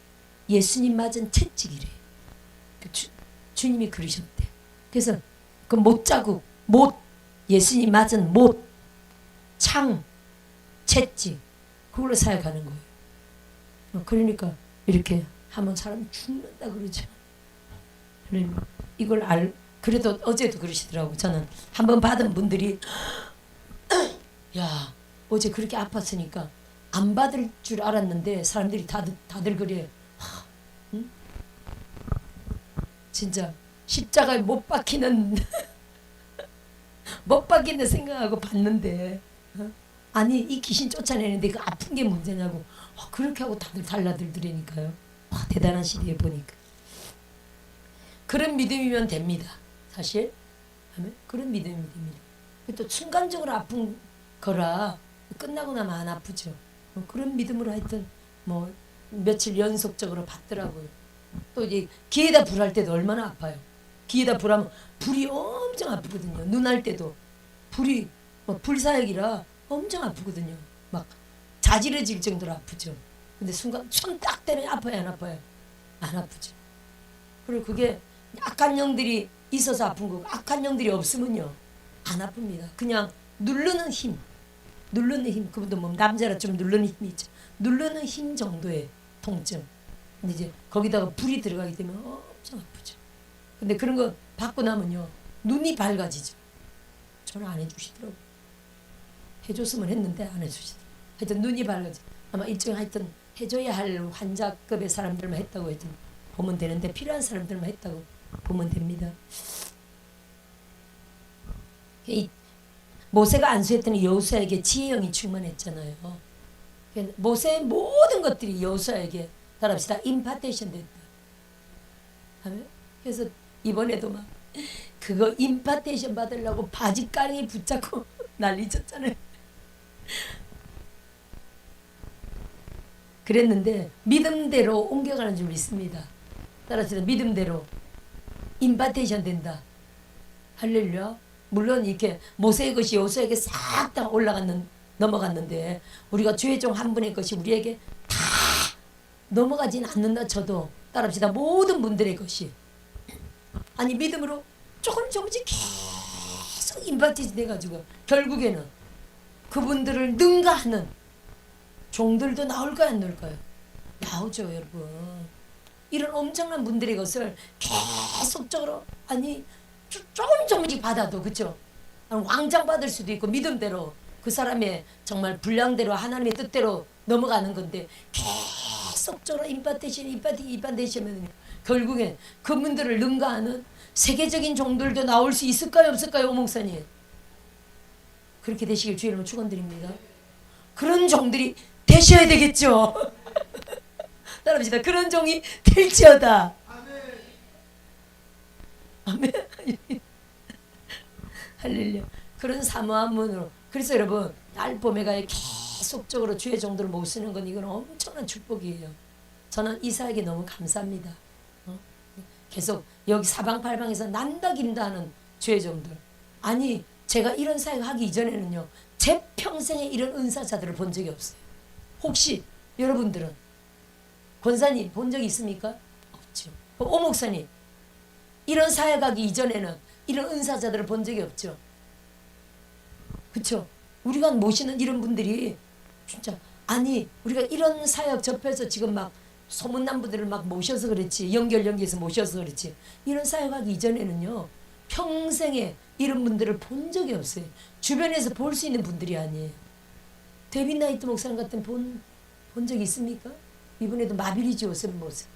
예수님 맞은 채찍이래. 주님이 그러셨대. 그래서 그 못자국, 예수님 맞은 창, 채찍 그걸로 사역하는 거예요. 그러니까 이렇게 하면 사람이 죽는다 그러죠. 이걸 그래도 어제도 그러시더라고. 저는 한번 받은 분들이 야 어제 그렇게 아팠으니까 안 받을 줄 알았는데 사람들이 다들 그래. 응? 진짜 십자가에 못 박히는 생각하고 봤는데 아니 이 귀신 쫓아내는데 그 아픈 게 문제냐고 그렇게 하고 다들 달라들더라니까요. 대단한 시대에 보니까 그런 믿음이면 됩니다. 사실 그런 믿음이면 됩니다. 또 순간적으로 아픈 거라 끝나고 나면 안 아프죠. 그런 믿음으로 하여튼 뭐 며칠 연속적으로 받더라고요. 또 이제 귀에다 불할 때도 얼마나 아파요. 귀에다 불하면 불이 엄청 아프거든요. 눈 할 때도 불이 불사역이라 엄청 아프거든요. 막 자지러질 정도로 아프죠. 근데 순간 손 딱 대면 아파요, 안 아파요? 안 아프죠. 그리고 그게 악한 영들이 있어서 아픈 거고 악한 영들이 없으면요 안 아픕니다. 그냥 누르는 힘, 그분도 뭐 남자라 좀 누르는 힘이 있죠. 누르는 힘 정도의 통증. 근데 이제 거기다가 불이 들어가기 때문에 엄청 아프죠. 근데 그런 거 받고 나면요 눈이 밝아지죠. 저는 안 해주시더라고요. 해줬으면 했는데 안 해주시더라고요. 하여튼 눈이 밝아지. 아마 일종 하여튼 해줘야 할 환자급의 사람들만 했다고 하여튼 보면 되는데 필요한 사람들만 했다고 보면 됩니다. 이 모세가 안수했더니 여호수아에게 지혜형이 충만했잖아요. 모세의 모든 것들이 여호수아에게 따라합시다 임파테이션 됐다. 그래서 이번에도 막 그거 임파테이션 받으려고 바지가랑이 붙잡고 난리쳤잖아요. 그랬는데 믿음대로 옮겨가는 줄 믿습니다. 따라서 믿음대로 임파테이션 된다. 할렐루야. 물론 이렇게 모세의 것이 여호수아에게 싹 다 넘어갔는데 우리가 주의 종 한 분의 것이 우리에게 다 넘어가진 않는다 쳐도 따라합시다. 모든 분들의 것이 아니 믿음으로 조금씩 계속 임파테이션 돼가지고 결국에는 그분들을 능가하는 종들도 나올까요 안 나올까요? 나오죠 여러분. 이런 엄청난 분들의 것을 계속적으로 아니 조금씩 받아도 그렇죠. 왕창 받을 수도 있고 믿음대로 그 사람의 정말 분량대로 하나님의 뜻대로 넘어가는 건데 계속적으로 임판되시면 결국엔 그분들을 능가하는 세계적인 종들도 나올 수 있을까요 없을까요 오목사님? 그렇게 되시길 주의 이름으로 축원드립니다. 그런 종들이 되셔야 되겠죠. 따라합시다. 그런 종이 될지어다. 아멘. 할렐루야. 그런 사모한 문으로. 그래서 여러분 알포메가에 계속적으로 주의 종들을 모시는 건 이건 엄청난 축복이에요. 저는 이사에게 너무 감사합니다. 계속 여기 사방팔방에서 난다 긴다 하는 주의 종들. 아니 제가 이런 사역 하기 이전에는요. 제 평생에 이런 은사자들을 본 적이 없어요. 혹시 여러분들은 권사님 본 적이 있습니까? 없죠. 오 목사님 이런 사역하기 이전에는 이런 은사자들을 본 적이 없죠. 그렇죠? 우리가 모시는 이런 분들이 진짜 아니 우리가 이런 사역 접해서 지금 막 소문난 분들을 막 모셔서 그렇지 연결해서 모셔서 그렇지 이런 사역하기 이전에는요 평생에 이런 분들을 본 적이 없어요. 주변에서 볼 수 있는 분들이 아니에요. 데빗 나이트 목사님 같은 본 적이 있습니까? 이분에도 마비리지 옷을 모습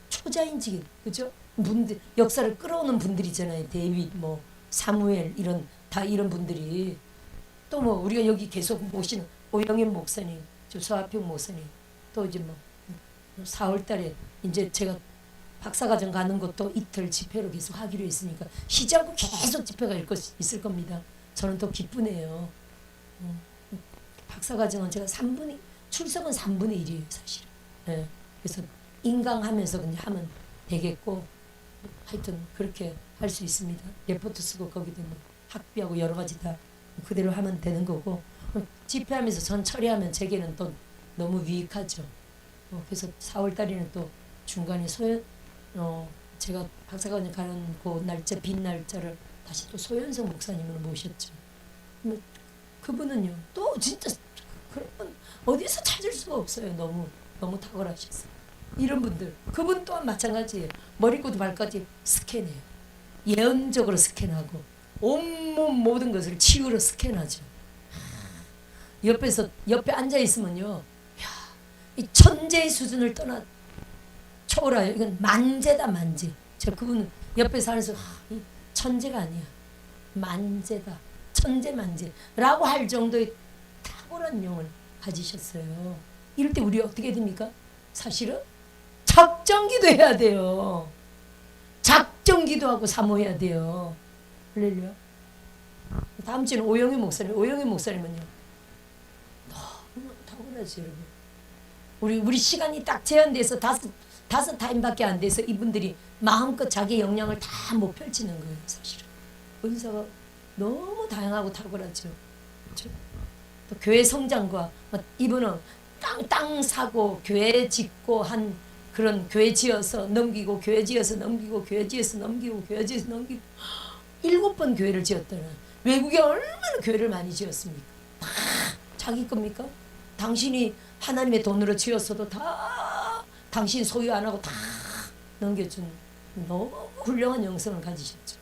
초자인지 그죠? 분들 역사를 끌어오는 분들이잖아요. 데빗 뭐 사무엘 이런 다 이런 분들이 또 뭐 우리가 여기 계속 모시는 오영현 목사님, 저 서하평 목사님 또 이제 뭐 4월달에 이제 제가 박사과정 가는 것도 이틀 집회로 계속 하기로 했으니까 쉬지 않고 계속 집회가 있을 겁니다. 저는 더 기쁘네요. 박사과정은 제가 출석은 3분의 1이에요 사실은. 네. 그래서 인강하면서 그냥 하면 되겠고 하여튼 그렇게 할 수 있습니다. 레포트 쓰고 거기도 뭐 학비하고 여러 가지 다 그대로 하면 되는 거고 집회하면서 전 처리하면 제게는 또 너무 유익하죠. 그래서 4월달에는 또 중간에 제가 박사과정 가는 그 날짜 빈 날짜를 다시 또 소연성 목사님을 모셨죠. 그분은요 또 진짜 그런 분 어디서 찾을 수가 없어요. 너무 탁월하셨어요. 이런 분들 그분 또한 마찬가지예요. 머리부터 발까지 스캔해요. 예언적으로 스캔하고 온몸 모든 것을 치유로 스캔하죠. 옆에 앉아 있으면요, 이 천재의 수준을 떠나 초월해요. 이건 만재다 만재. 저 그분은 옆에서 하면서 이 천재가 아니야, 만재다, 천재 만재라고 할 정도의 탁월한 영을 가지셨어요. 이럴 때 우리 어떻게 됩니까? 사실은 작정기도 해야 돼요. 작정기도하고 사모해야 돼요. 할렐루야. 다음 주는 오영희 목사님은요 너무 탁월하지 여러분. 우리 시간이 딱 제한돼서 다섯 타임밖에 안 돼서 이분들이 마음껏 자기 역량을 다 못 펼치는 거예요. 사실은 은사가 너무 다양하고 탁월하죠. 그렇죠? 또 교회 성장과 이분은 땅 사고 교회 짓고 한 그런 교회 지어서 넘기고 교회 지어서 넘기고 교회 지어서 넘기고 교회 지어서 넘기고 7번 교회를 지었다는. 외국에 얼마나 교회를 많이 지었습니까? 다 자기 겁니까? 당신이 하나님의 돈으로 지었어도 다 당신 소유 안 하고 다 넘겨준 너무 훌륭한 영성을 가지셨죠.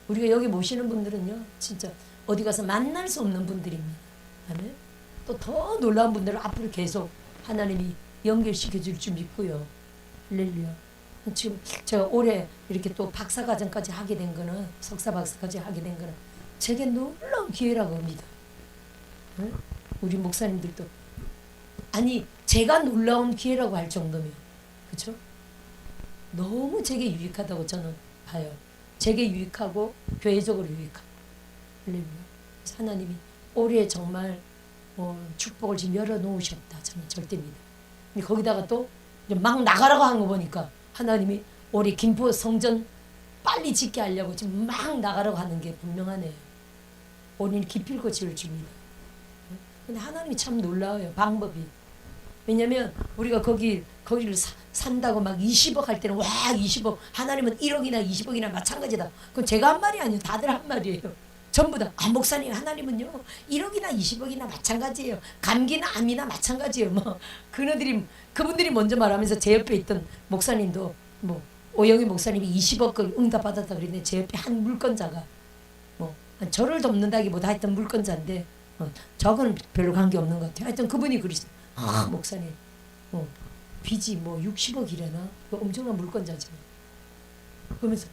우리가 여기 모시는 분들은요 진짜 어디 가서 만날 수 없는 분들입니다. 아멘. 또 더 놀라운 분들을 앞으로 계속 하나님이 연결시켜 줄 줄 믿고요. 할렐루야. 지금 제가 올해 이렇게 또 박사과정까지 하게 된 거는 석사 박사까지 하게 된 거는 제게 놀라운 기회라고 합니다. 응? 우리 목사님들도 아니 제가 놀라운 기회라고 할 정도면 그렇죠? 너무 제게 유익하다고 저는 봐요. 제게 유익하고 교회적으로 유익하고 할렐루야. 하나님이 올해 정말 축복을 지금 열어놓으셨다 저는 절대 믿어요. 거기다가 또 막 나가라고 하는 거 보니까 하나님이 올해 김포 성전 빨리 짓게 하려고 지금 막 나가라고 하는 게 분명하네요. 올해는 기필코 지을 줍니다. 근데 하나님이 참 놀라워요. 방법이. 왜냐면 우리가 거기를 산다고 막 20억 할 때는 와 20억 하나님은 1억이나 20억이나 마찬가지다. 그건 제가 한 말이 아니에요. 다들 한 말이에요. 전부 다 목사님 하나님은요 1억이나 20억이나 마찬가지예요. 감기나 암이나 마찬가지예요. 뭐 그분들이 먼저 말하면서 제 옆에 있던 목사님도 뭐 오영희 목사님이 20억을 응답받았다 그랬는데 제 옆에 한 물권자가 뭐 저를 돕는다기보다 하여튼 물권자인데 저건 별로 관계없는 것 같아요. 하여튼 그분이 그러시죠. 목사님, 빚이 뭐 60억이래나? 엄청난 물권자지. 그러면서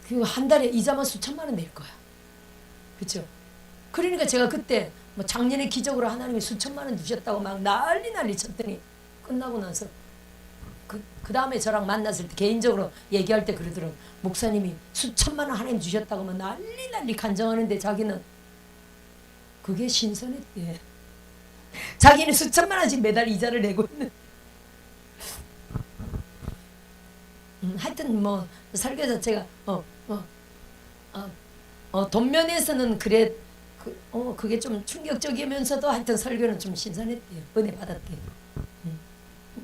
그 한 달에 이자만 수천만 원 낼 거야. 그렇죠? 그러니까 제가 그때 뭐 작년에 기적으로 하나님이 수천만 원 주셨다고 막 난리 쳤더니 끝나고 나서 그 다음에 저랑 만났을 때 개인적으로 얘기할 때 그러더라고. 목사님이 수천만 원 하나님 주셨다고 막 난리 간증하는데 자기는 그게 신선했대. 자기는 수천만 원씩 매달 이자를 내고 있는. 하여튼 뭐 설교 자체가 돈 면에서는 그래 그게 좀 충격적이면서도 하여튼 설교는 좀 신선했대요. 은혜 받았대요.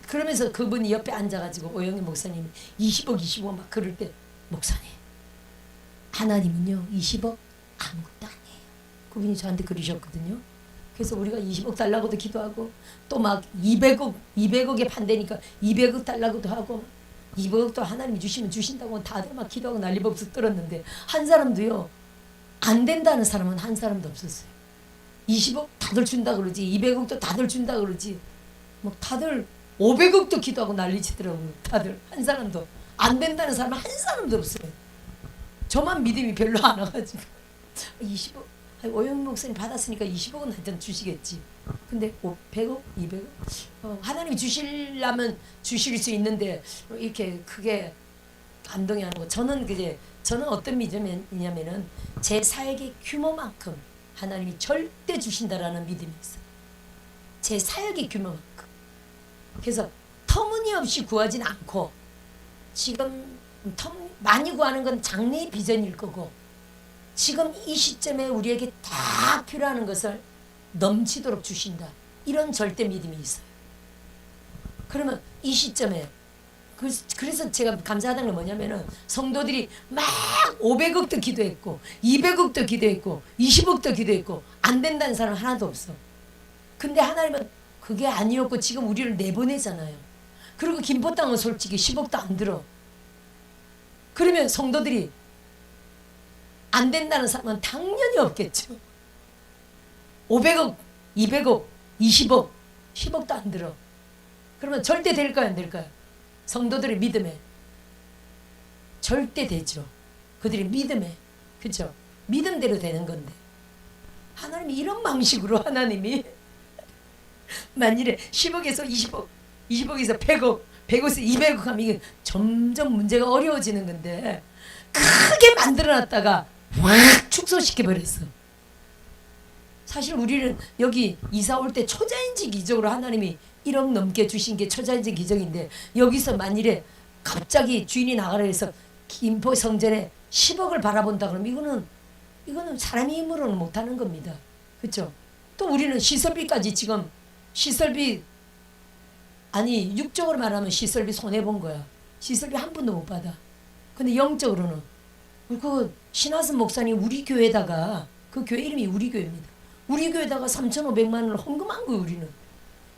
그러면서 그분이 옆에 앉아가지고 오영희 목사님이 20억 막 그럴 때 목사님 하나님은요 20억 아무것도 아니에요. 그분이 저한테 그러셨거든요. 그래서 우리가 20억 달라고도 기도하고 또 막 200억에 판대니까 200억 달라고도 하고 200억도 하나님이 주시면 주신다고 다들 막 기도하고 난리법석 떨었는데 한 사람도요 안 된다는 사람은 한 사람도 없었어요. 20억 다들 준다 그러지 200억도 다들 준다 그러지 뭐 다들 500억도 기도하고 난리치더라고요. 다들 한 사람도 안 된다는 사람은 한 사람도 없어요. 저만 믿음이 별로 안 와가지고 20억 오영희 목사님 받았으니까 20억은 하여튼 주시겠지. 근데 100억 200억 하나님이 주시려면 주실 수 있는데 이렇게 크게 감동이 하는 거. 저는 어떤 믿음이냐면은 제 사역의 규모만큼 하나님이 절대 주신다라는 믿음이 있어요. 제 사역의 규모만큼. 그래서 터무니없이 구하진 않고 지금 많이 구하는 건 장래의 비전일 거고 지금 이 시점에 우리에게 딱 필요한 것을 넘치도록 주신다. 이런 절대 믿음이 있어요. 그러면 이 시점에 그래서 제가 감사하다는 게 뭐냐면은 성도들이 막 500억도 기도했고 200억도 기도했고 20억도 기도했고 안 된다는 사람 하나도 없어. 근데 하나님은 그게 아니었고 지금 우리를 내보내잖아요. 그리고 김포 땅은 솔직히 10억도 안 들어. 그러면 성도들이 안 된다는 사람은 당연히 없겠죠. 500억, 200억, 20억, 10억도 안 들어. 그러면 절대 될까요, 안 될까요? 성도들의 믿음에 절대 되죠. 그들의 믿음에, 그렇죠? 믿음대로 되는 건데 하나님이 이런 방식으로 하나님이 만일에 10억에서 20억, 20억에서 100억, 100억에서 200억 하면 이게 점점 문제가 어려워지는 건데 크게 만들어놨다가 확 축소시켜버렸어. 사실 우리는 여기 이사 올 때 초자연적 기적으로 하나님이 1억 넘게 주신 게 초자연적 기적인데 여기서 만일에 갑자기 주인이 나가라 해서 김포 성전에 10억을 바라본다 그러면 이거는 사람의 힘으로는 못하는 겁니다. 그렇죠? 또 우리는 시설비까지 지금 시설비 아니 육적으로 말하면 시설비 손해본 거야. 시설비 한 푼도 못 받아. 근데 영적으로는 그 신하선 목사님 우리 교회에다가 그 교회 이름이 우리 교회입니다. 우리 교회에다가 3,500만 원을 헌금한 거예요. 우리는.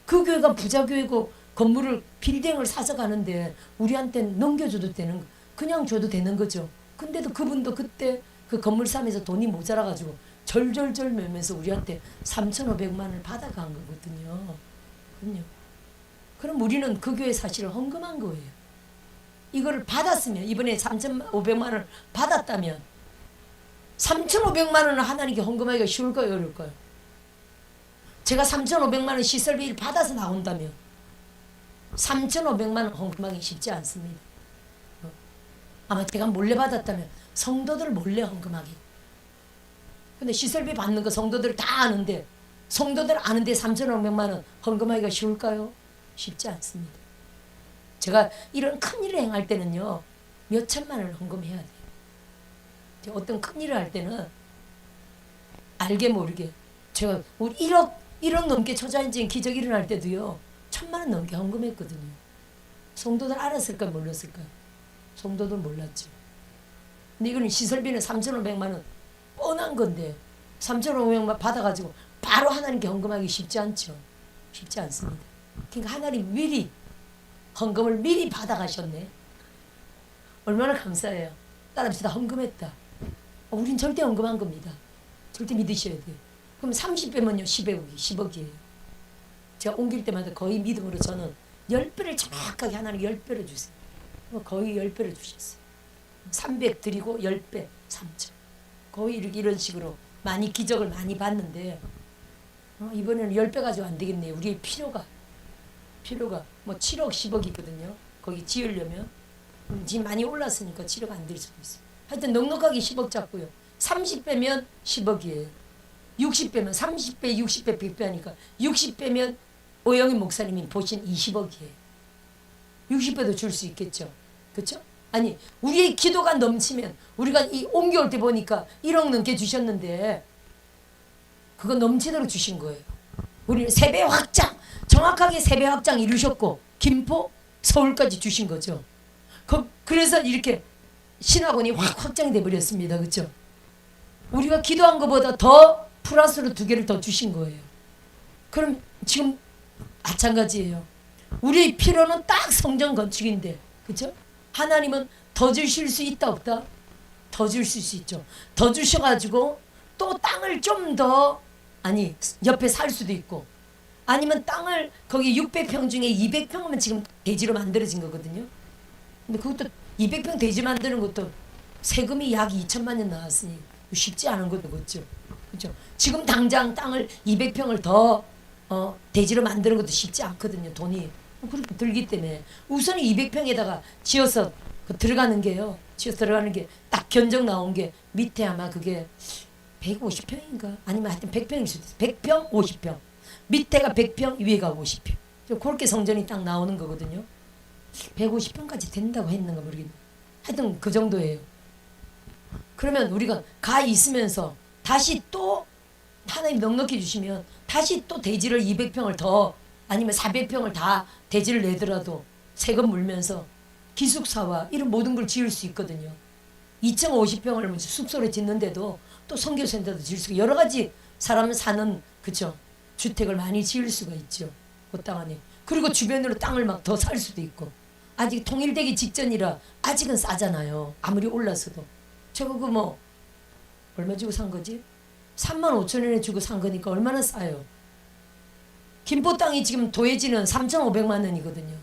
그 교회가 부자 교회고 건물을 빌딩을 사서 가는데 우리한테 넘겨줘도 되는 거 그냥 줘도 되는 거죠. 근데도 그분도 그때 그 건물 사면서 돈이 모자라가지고 절절절 매면서 우리한테 3,500만 원을 받아간 거거든요. 그럼요. 그럼 우리는 그 교회 사실을 헌금한 거예요. 이거를 받았으면 이번에 3,500만 원을 받았다면 3,500만 원을 하나님께 헌금하기가 쉬울까요? 어려울까요? 제가 3,500만 원 시설비를 받아서 나온다면 3,500만 원 헌금하기 쉽지 않습니다. 아마 제가 몰래 받았다면 성도들 몰래 헌금하기. 근데 시설비 받는 거 성도들 다 아는데 성도들 아는데 3,500만 원 헌금하기가 쉬울까요? 쉽지 않습니다. 제가 이런 큰일을 행할 때는요 몇 천만 원을 헌금해야 돼요. 어떤 큰일을 할 때는 알게 모르게 제가 우리 1억 넘게 초자연적인 기적이 일어날 때도요 1,000만 원 넘게 헌금했거든요. 성도들 알았을까요? 몰랐을까요? 성도들 몰랐죠. 근데 이거는 시설비는 3,500만 원 뻔한 건데 3,500만 받아가지고 바로 하나님께 헌금하기 쉽지 않죠. 쉽지 않습니다. 그러니까 하나님 미리 헌금을 미리 받아가셨네. 얼마나 감사해요. 따라합시다. 헌금했다. 우린 절대 헌금한 겁니다. 절대 믿으셔야 돼요. 그럼 30배면요 10억이에요. 제가 옮길 때마다 거의 믿음으로 저는 10배를 정확하게 하나님 10배를 주세요. 거의 10배를 주셨어요. 300 드리고 10배 3천. 거의 이런 식으로 많이 기적을 많이 봤는데 이번에는 10배 가지고 안 되겠네요. 우리의 필요가 뭐 7억 10억이거든요. 거기 지으려면 지금 많이 올랐으니까 7억 안 될 수도 있어요. 하여튼 넉넉하게 10억 잡고요. 30배면 10억이에요. 60배면 30배 60배 100배 하니까 60배면 오영희 목사님이 보신 20억이에요. 60배도 줄 수 있겠죠. 그렇죠? 아니 우리의 기도가 넘치면 우리가 이 옮겨올 때 보니까 1억 넘게 주셨는데 그거 넘치도록 주신 거예요. 우리는 3배 확장 정확하게 3배 확장 이루셨고 김포 서울까지 주신 거죠. 그래서 이렇게 신학원이 확 확장돼 버렸습니다. 그렇죠? 우리가 기도한 것보다 더 플러스로 2개를 더 주신 거예요. 그럼 지금 마찬가지예요. 우리의 필요는 딱 성전 건축인데 그렇죠? 하나님은 더 주실 수 있다 없다? 더 주실 수 있죠. 더 주셔가지고 또 땅을 좀 더 아니 옆에 살 수도 있고 아니면 땅을 거기 600평 중에 200평은 지금 대지로 만들어진 거거든요. 근데 그것도 200평 대지 만드는 것도 세금이 약 2천만 원 나왔으니 쉽지 않은 것도 그렇죠. 그렇죠. 지금 당장 땅을 200평을 더 대지로 만드는 것도 쉽지 않거든요. 돈이 그렇게 들기 때문에 우선 200평에다가 지어서 들어가는 게요. 지어서 들어가는 게 딱 견적 나온 게 밑에 아마 그게 150평인가 아니면 하여튼 100평일 수도 있어요. 100평 50평 밑에가 100평 위에가 50평 그렇게 성전이 딱 나오는 거거든요. 150평까지 된다고 했는가 모르겠네. 하여튼 그 정도예요. 그러면 우리가 가 있으면서 다시 또 하나님 넉넉히 주시면 다시 또 대지를 200평을 더 아니면 400평을 다 대지를 내더라도 세금 물면서 기숙사와 이런 모든 걸 지을 수 있거든요. 2,050평을 숙소를 짓는데도 또 선교센터도 지을 수 있고 여러 가지 사람 사는 그쵸 주택을 많이 지을 수가 있죠. 그 땅 안에. 그리고 주변으로 땅을 막 더 살 수도 있고 아직 통일되기 직전이라 아직은 싸잖아요. 아무리 올랐어도. 저거 그 뭐 얼마 주고 산 거지? 35,000원에 주고 산 거니까 얼마나 싸요. 김포 땅이 지금 도예지는 3,500만 원이거든요.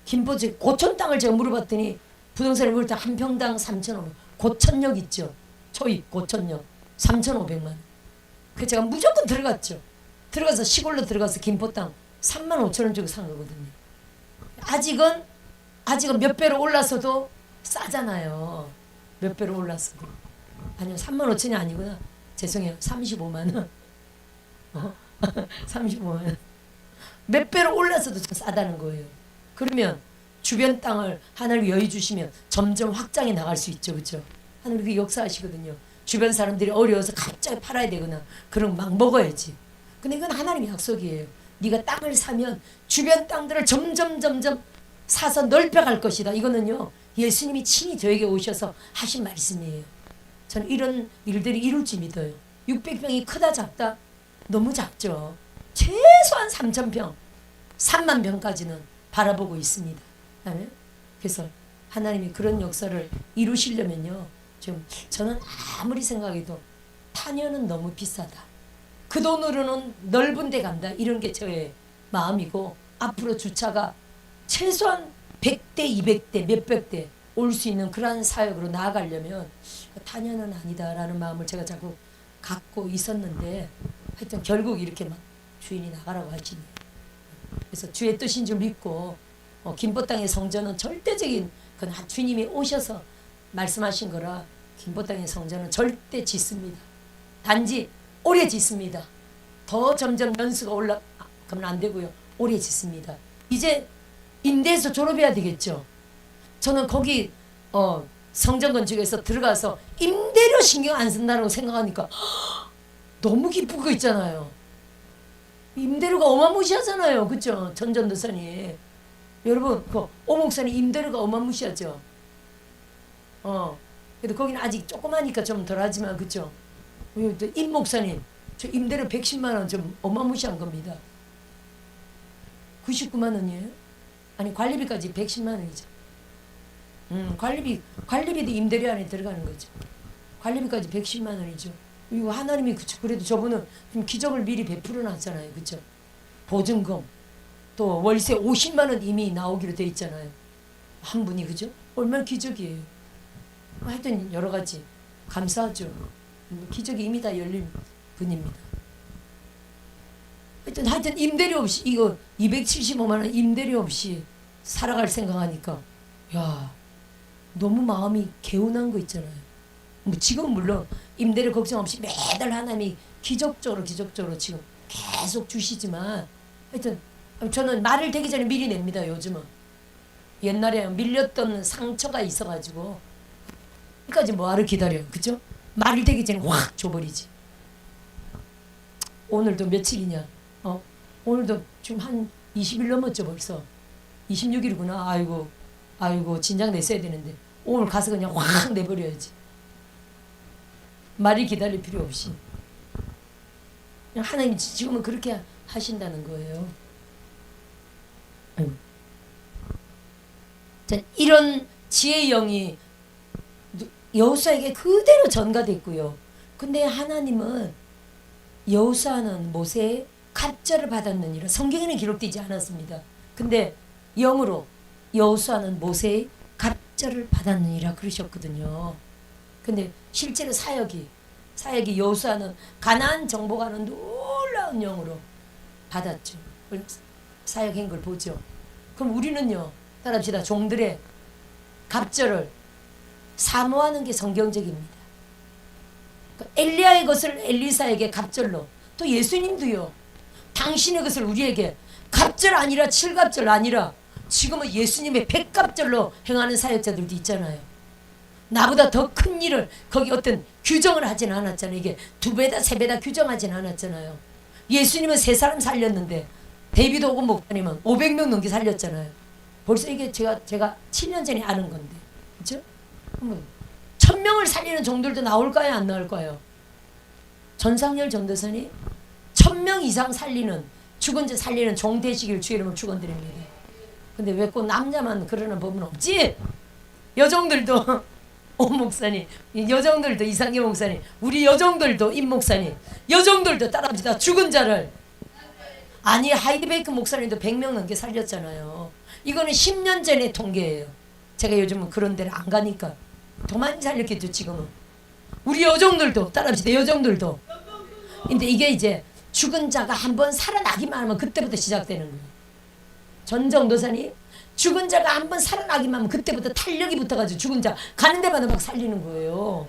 김포 고촌 땅을 제가 물어봤더니 부동산에 물을 때 한 평당 3,500원. 고천역 있죠. 초입 고천역 3,500만 원. 그래서 제가 무조건 들어갔죠. 들어가서 시골로 들어가서 김포 땅 35,000원 주고 산 거거든요. 아직은 몇 배로 올라서도 싸잖아요. 몇 배로 올랐어도. 아니요 35,000원이 아니구나. 죄송해요. 35만 원. 35만 원. 몇 배로 올라서도 좀 싸다는 거예요. 그러면 주변 땅을 하나님 여유 주시면 점점 확장해 나갈 수 있죠. 그렇죠? 하나님 그 역사하시거든요. 주변 사람들이 어려워서 갑자기 팔아야 되거나 그런 막 먹어야지. 근데 이건 하나님의 약속이에요. 네가 땅을 사면 주변 땅들을 점점 사서 넓혀갈 것이다. 이거는요. 예수님이 친히 저에게 오셔서 하신 말씀이에요. 저는 이런 일들이 이룰 줄 믿어요. 600평이 크다 작다? 너무 작죠. 최소한 3,000평, 3만 평까지는 바라보고 있습니다. 그래서 하나님이 그런 역사를 이루시려면요. 지금 저는 아무리 생각해도 타년은 너무 비싸다. 그 돈으로는 넓은 데 간다. 이런 게 저의 마음이고 앞으로 주차가 최소한 100대, 200대, 몇백 대 올 수 있는 그러한 사역으로 나아가려면 타년은 아니다라는 마음을 제가 자꾸 갖고 있었는데 하여튼 결국 이렇게 막 주인이 나가라고 하시니 그래서 주의 뜻인 줄 믿고 김포 땅의 성전은 절대적인 그 주님이 오셔서 말씀하신 거라 김포 땅의 성전은 절대 짓습니다. 단지 오래 짓습니다. 더 점점 연수가 올라가면 안 되고요. 오래 짓습니다. 이제 임대에서 졸업해야 되겠죠. 저는 거기 성전 건축에서 들어가서 임대료 신경 안 쓴다고 생각하니까 너무 기쁘고 있잖아요. 임대료가 어마무시하잖아요. 그렇죠? 전전도사님. 여러분 그 오목사님 임대료가 어마무시하죠. 그래도 거기는 아직 조그마니까 좀 덜하지만 그렇죠? 임 목사님 저 임대료 110만 원 좀 어마무시한 겁니다. 99만 원이에요? 아니 관리비까지 110만 원이죠. 관리비도 임대료 안에 들어가는 거죠. 관리비까지 110만 원이죠. 이거 하나님이 그래도 저분은 좀 기적을 미리 베풀어 놨잖아요. 그렇죠? 보증금, 또 월세 50만 원 이미 나오기로 돼 있잖아요. 한 분이, 그죠? 얼마나 기적이에요. 하여튼 여러 가지 감사하죠. 기적이 이미 다 열린 분입니다. 하여튼 임대료 없이, 이거 275만 원 임대료 없이 살아갈 생각하니까 야, 너무 마음이 개운한 거 있잖아요. 뭐 지금 물론 임대료 걱정 없이 매달 하나님이 기적적으로 지금 계속 주시지만, 하여튼 저는 말을 되기 전에 미리 냅니다. 요즘은 옛날에 밀렸던 상처가 있어가지고 여기까지 뭐하러 기다려요, 그죠? 말을 되기 전에 확 줘버리지. 오늘도 며칠이냐? 오늘도 지금 한 20일 넘었죠 벌써. 26일이구나. 아이고 진작 냈어야 되는데 오늘 가서 그냥 확 내버려야지. 말이 기다릴 필요 없이 그냥 하나님 지금은 그렇게 하신다는 거예요. 자, 이런 지혜의 영이 여호수아에게 그대로 전가됐고요. 근데 하나님은 여호수아는 모세의 갑절을 받았느니라. 성경에는 기록되지 않았습니다. 근데 영으로 여호수아는 모세의 갑절을 받았느니라 그러셨거든요. 근데 실제로 사역이 여호수아는 가나안 정복하는 놀라운 영으로 받았죠. 사역한 걸 보죠. 그럼 우리는요, 따라합시다. 종들의 갑절을 사모하는 게 성경적입니다. 엘리야의 것을 엘리사에게 갑절로, 또 예수님도요, 당신의 것을 우리에게 갑절 아니라 칠갑절 아니라 지금은 예수님의 백갑절로 행하는 사역자들도 있잖아요. 나보다 더 큰 일을 거기 어떤 규정을 하진 않았잖아요. 이게 2배다 3배다 규정하진 않았잖아요. 예수님은 3사람 살렸는데 데이비드 오건 목사님은 500명 넘게 살렸잖아요. 벌써 이게 제가 7년 전에 아는 건데, 그렇죠? 1000명을 살리는 종들도 나올까요, 안 나올까요? 전상열 전도사님 1000명 이상 살리는, 죽은 자 살리는 종 되시길 주의 이름으로 축원드립니다. 근데 왜 꼭 남자만 그러는 법은 없지? 여종들도 오 목사님, 여종들도 이상희 목사님, 우리 여종들도 임 목사님, 여종들도 따라합시다. 죽은 자를, 아니 하이드베이크 목사님도 100명 넘게 살렸잖아요. 이거는 10년 전의 통계예요. 제가 요즘은 그런 데를 안 가니까 더 많이 살렸겠죠. 지금은 우리 여종들도 따라합시다. 여종들도. 근데 이게 이제 죽은 자가 한번 살아나기만 하면 그때부터 시작되는 거예요. 전정도사님, 죽은 자가 한번 살아나기만 하면 그때부터 탄력이 붙어가지고 죽은 자 가는 데마다 막 살리는 거예요.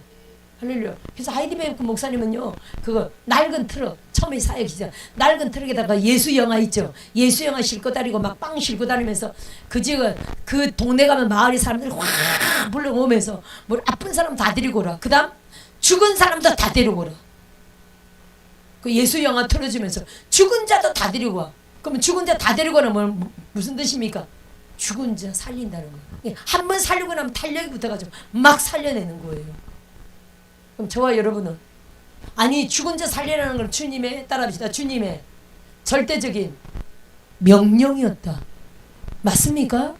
할렐루야. 그래서 하이드베이크 목사님은요, 그거 낡은 트럭, 처음에 사역이죠. 낡은 트럭에다가 예수 영화 있죠. 예수 영화 싣고 다니고 막 빵 싣고 다니면서 그 지금 그 동네 가면 마을의 사람들이 확 불러오면서 뭘 아픈 사람 다 데리고 오라. 그 다음 죽은 사람도 다 데리고 오라. 그 예수 영화 틀어주면서 죽은 자도 다 데리고 와. 그러면 죽은 자 다 데리고 오면 무슨 뜻입니까? 죽은 자 살린다는 거예요. 한 번 살리고 나면 탄력이 붙어가지고 막 살려내는 거예요. 그럼 저와 여러분은, 아니 죽은 자 살리라는 건 주님의, 따라합시다. 주님의 절대적인 명령이었다. 맞습니까?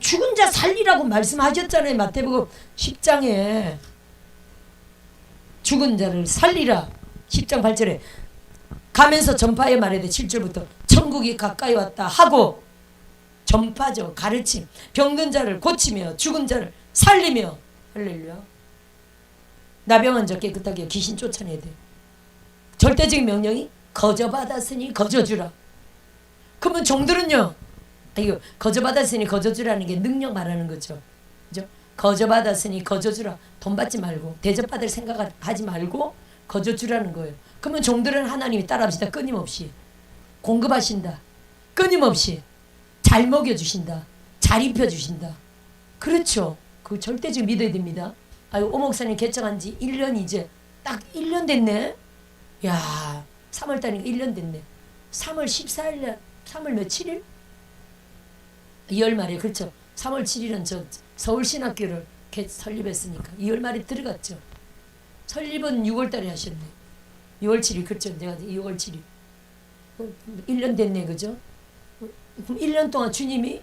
죽은 자 살리라고 말씀하셨잖아요. 마태복음 10장에 죽은 자를 살리라. 10장 8절에 가면서 전파에 말해야 돼. 7절부터 천국이 가까이 왔다 하고, 전파죠. 가르침. 병든 자를 고치며 죽은 자를 살리며. 할렐루야. 나병한 자 깨끗하게 귀신 쫓아내야 돼. 절대적인 명령이 거저받았으니 거저주라. 그러면 종들은요, 이거 거저받았으니 거저주라는 게 능력 말하는 거죠. 그죠? 거저받았으니 거저주라. 돈 받지 말고 대접받을 생각하지 말고 거저주라는 거예요. 그러면 종들은 하나님이 따라합시다. 끊임없이 공급하신다. 끊임없이 잘 먹여주신다. 잘 입혀주신다. 그렇죠. 그 절대적으로 믿어야 됩니다. 아유, 오 목사님 개척한 지 1년 이제 딱 1년 됐네. 야, 3월달이니까 1년 됐네. 3월 14일, 3월 며칠일? 2월 말에, 그렇죠. 3월 7일은 저 서울신학교를 설립했으니까 2월 말에 들어갔죠. 설립은 6월달에 하셨네. 6월 7일, 그렇죠. 내가 6월 7일. 1년 됐네, 그죠? 그럼 1년 동안 주님이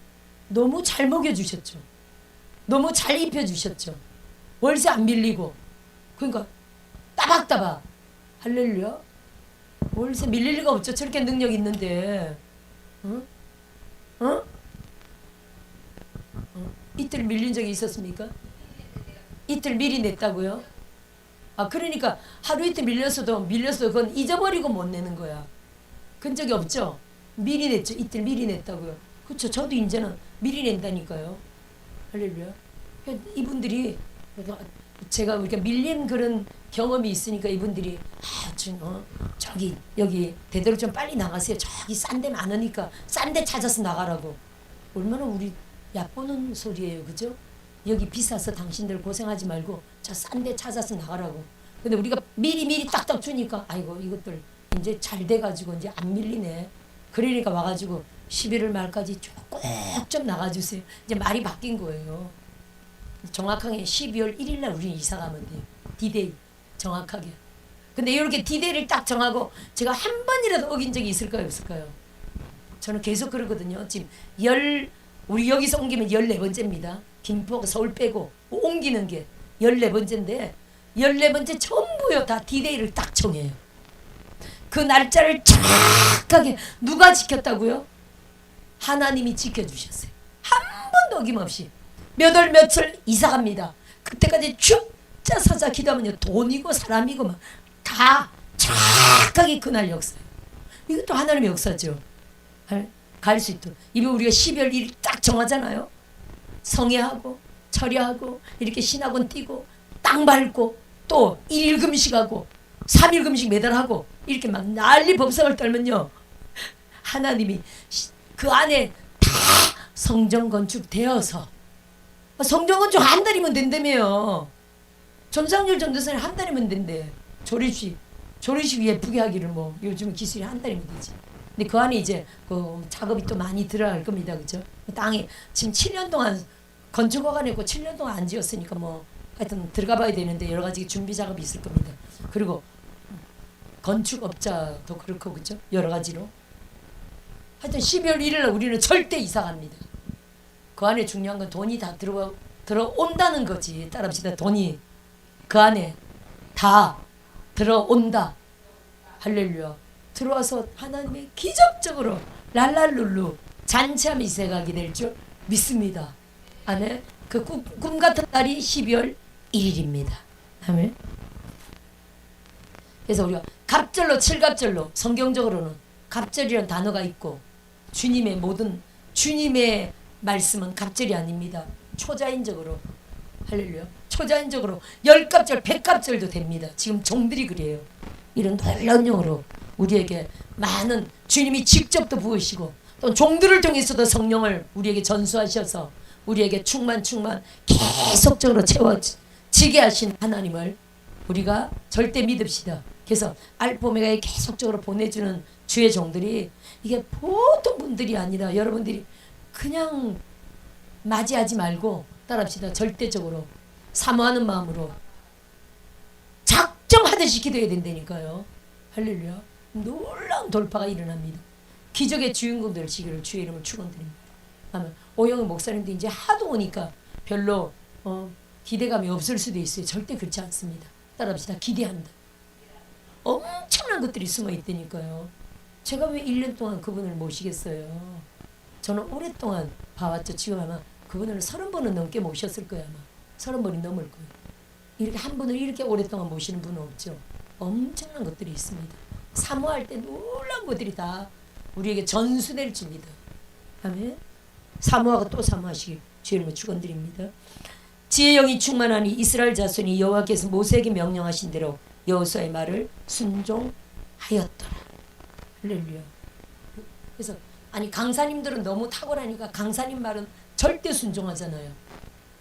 너무 잘 먹여주셨죠. 너무 잘 입혀주셨죠. 월세 안 밀리고. 그러니까 따박따박. 할렐루야. 월세 밀릴 리가 없죠. 저렇게 능력 있는데. 어? 어? 이틀 밀린 적이 있었습니까? 이틀 미리 냈다고요? 아 그러니까 하루 이틀 밀려서 그건 잊어버리고 못 내는 거야. 그런 적이 없죠? 미리 냈죠. 이틀 미리 냈다고요. 그렇죠. 저도 이제는 미리 낸다니까요. 할렐루야. 이분들이 제가 우리가 밀린 그런 경험이 있으니까 이분들이 저기 여기 대대로 좀 빨리 나가세요. 저기 싼 데 많으니까 싼 데 찾아서 나가라고. 얼마나 우리 얕보는 소리예요. 그죠? 여기 비싸서 당신들 고생하지 말고 저 싼 데 찾아서 나가라고. 근데 우리가 미리 딱딱 주니까 아이고 이것들 이제 잘 돼가지고 이제 안 밀리네. 그러니까 와가지고 11월 말까지 꼭 좀 나가주세요. 이제 말이 바뀐 거예요. 정확하게 12월 1일 날 우리 이사 가면 돼요. 디데이 정확하게. 근데 이렇게 디데이를 딱 정하고 제가 한 번이라도 어긴 적이 있을까요 없을까요? 저는 계속 그러거든요. 지금 우리 여기서 옮기면 14번째입니다. 김포 서울 빼고 옮기는 게 14번째인데 14번째 전부요 다 디데이를 딱 정해요. 그 날짜를 정확하게 누가 지켰다고요? 하나님이 지켜주셨어요. 한 번도 어김없이 몇 월 며칠 이사 갑니다. 그때까지 죽자 사자 기도하면요 돈이고 사람이고 막 다 정확하게 그날 역사예요. 이것도 하나님의 역사죠. 갈 수 있도록. 이번 우리가 12월 1일 딱 정하잖아요. 성회하고 철야하고 이렇게 신학원 뛰고 땅 밟고 또 1일 금식하고 3일 금식 매달하고 이렇게 막 난리 법석을 떨면요. 하나님이 그 안에 다 성전 건축되어서 성전 건축 한 달이면 된다며요. 전상률 전도사는 한 달이면 된대. 조리식 예쁘게 하기를 뭐 요즘 기술이 한 달이면 되지. 근데 그 안에 이제 그 작업이 또 많이 들어갈 겁니다. 그죠? 땅에 지금 7년 동안 건축허가 냈고 7년 동안 안 지었으니까 뭐 하여튼 들어가 봐야 되는데 여러 가지 준비 작업이 있을 겁니다. 그리고 건축업자도 그렇고 그죠? 여러 가지로. 하여튼 12월 1일 날 우리는 절대 이사 갑니다. 그 안에 중요한 건 돈이 다 들어온다는 거지. 따라합시다. 돈이 그 안에 다 들어온다. 할렐루야. 들어와서 하나님의 기적적으로 랄랄룰루 잔치하며 이세 가게 될 줄 믿습니다. 아멘. 그 꿈 같은 날이 12월 1일입니다. 아멘. 그래서 우리가 갑절로 칠갑절로 성경적으로는 갑절이라는 단어가 있고 주님의 말씀은 갑절이 아닙니다. 초자연적으로 할렐루야. 초자연적으로 10갑절 100갑절도 됩니다. 지금 종들이 그래요. 이런 놀라운 영으로 우리에게 많은 주님이 직접 또 부으시고 또 종들을 통해서도 성령을 우리에게 전수하셔서 우리에게 충만 계속적으로 채워지게 하신 하나님을 우리가 절대 믿읍시다. 그래서 알파 오메가에 계속적으로 보내주는 주의 종들이 이게 보통 분들이 아니라 여러분들이 그냥 맞이하지 말고 따라합시다. 절대적으로 사모하는 마음으로 작정하듯이 기도해야 된다니까요. 할렐루야. 놀라운 돌파가 일어납니다. 기적의 주인공들 시기를 주의 이름을 축원드립니다. 아멘. 오영희 목사님도 이제 하도 오니까 별로 기대감이 없을 수도 있어요. 절대 그렇지 않습니다. 따라합시다. 기대한다. 엄청난 것들이 숨어 있다니까요. 제가 왜 1년 동안 그분을 모시겠어요. 저는 오랫동안 봐왔죠. 지금 아마 그분을 30번은 넘게 모셨을 거예요. 아마 30번이 넘을 거예요. 이렇게 한 분을 이렇게 오랫동안 모시는 분은 없죠. 엄청난 것들이 있습니다. 사모할 때 놀라운 것들이 다 우리에게 전수될 줍니다. 아멘. 사모하고 또 사모하시길 주의 이름으로 축원드립니다. 지혜의 영이 충만하니 이스라엘 자손이 여호와께서 모세에게 명령하신 대로 여호수아의 말을 순종하였더라. 할렐루야. 그래서 아니 강사님들은 너무 탁월하니까 강사님 말은 절대 순종하잖아요.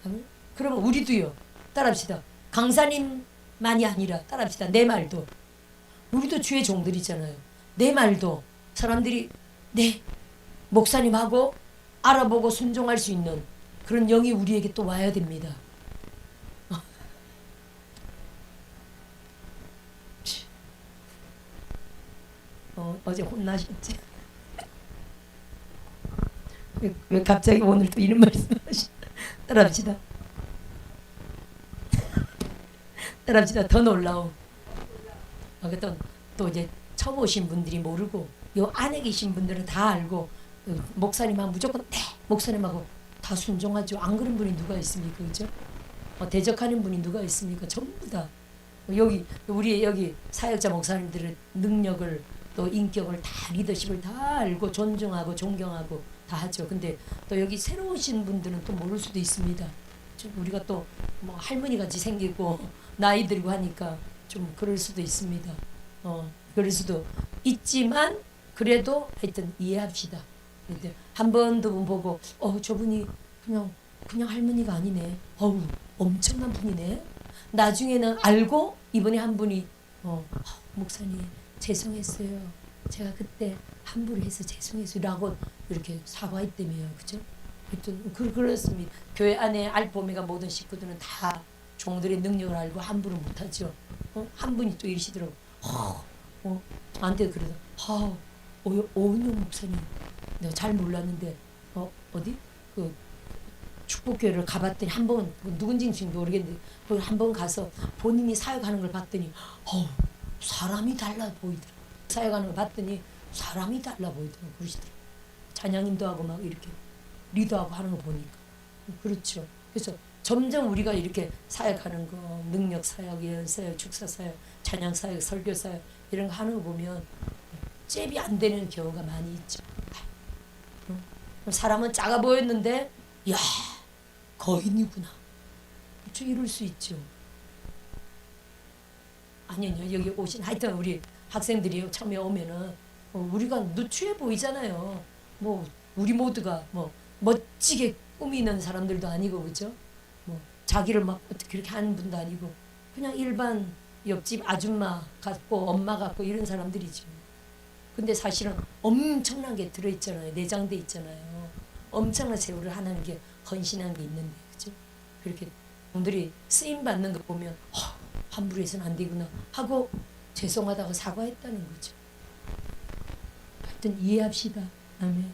아멘. 그러면 우리도요. 따라합시다. 강사님만이 아니라 따라합시다. 내 말도. 우리도 주의 종들이잖아요. 내 말도 사람들이 네 목사님하고 알아보고 순종할 수 있는 그런 영이 우리에게 또 와야 됩니다. 어제 혼나셨지? 왜 갑자기 오늘 또 이런 말씀하시? 따라합시다. 따라합시다. 더 놀라움. 또 이제 처음 오신 분들이 모르고 요 안에 계신 분들은 다 알고 목사님하고 무조건 네 목사님하고 다 순종하죠. 안 그런 분이 누가 있습니까, 그죠? 대적하는 분이 누가 있습니까? 전부 다 여기 우리 여기 사역자 목사님들의 능력을 또 인격을 다 리더십을 다 알고 존중하고 존경하고 다 하죠. 근데 또 여기 새로 오신 분들은 또 모를 수도 있습니다. 좀 우리가 또 뭐 할머니 같이 생기고 나이 들고 하니까 좀 그럴 수도 있습니다. 그럴 수도 있지만 그래도 하여튼 이해합시다. 한 번 두 번 보고 저분이 그냥 할머니가 아니네. 어우 엄청난 분이네. 나중에는 알고 이번에 한 분이 목사님 죄송했어요. 제가 그때 함부로 해서 죄송했어요라고 이렇게 사과했다며요. 그죠? 하여튼 그렇습니다. 교회 안에 알파 오메가 모든 식구들은 다 종들의 능력을 알고 함부로 못하죠. 한 분이 또 이러시더라고. 나한테 그러다. 오은영 목사님 내가 잘 몰랐는데 어디 그 축복교회를 가봤더니 한번 누군지는 지금 모르겠는데 거기 한번 가서 본인이 사역하는 걸 봤더니 사람이 달라 보이더라. 사역하는 걸 봤더니 사람이 달라 보이더라. 그러시더라. 찬양인도 하고 막 이렇게 리더하고 하는 거 보니까 그렇죠. 그래서 점점 우리가 이렇게 사역하는 거 능력 사역, 예언 사역, 축사 사역, 찬양 사역, 설교 사역 이런 거 하는 거 보면 잽이 안 되는 경우가 많이 있죠. 사람은 작아 보였는데 야 거인이구나. 그렇죠. 이럴 수 있죠. 아니요 여기 오신 하여튼 우리 학생들이 처음에 오면은 우리가 누추해 보이잖아요. 뭐 우리 모두가 뭐 멋지게 꾸미는 사람들도 아니고 그죠? 뭐 자기를 막 어떻게 그렇게 하는 분도 아니고 그냥 일반 옆집 아줌마 같고 엄마 같고 이런 사람들이죠. 근데 사실은 엄청난 게 들어있잖아요. 내장돼 있잖아요. 엄청난 세월을 하는 게 헌신한 게 있는데 그죠? 그렇게 분들이 쓰임 받는 거 보면 함부로 해서는 안 되구나 하고 죄송하다고 사과했다는 거죠. 하여튼 이해합시다. 아멘.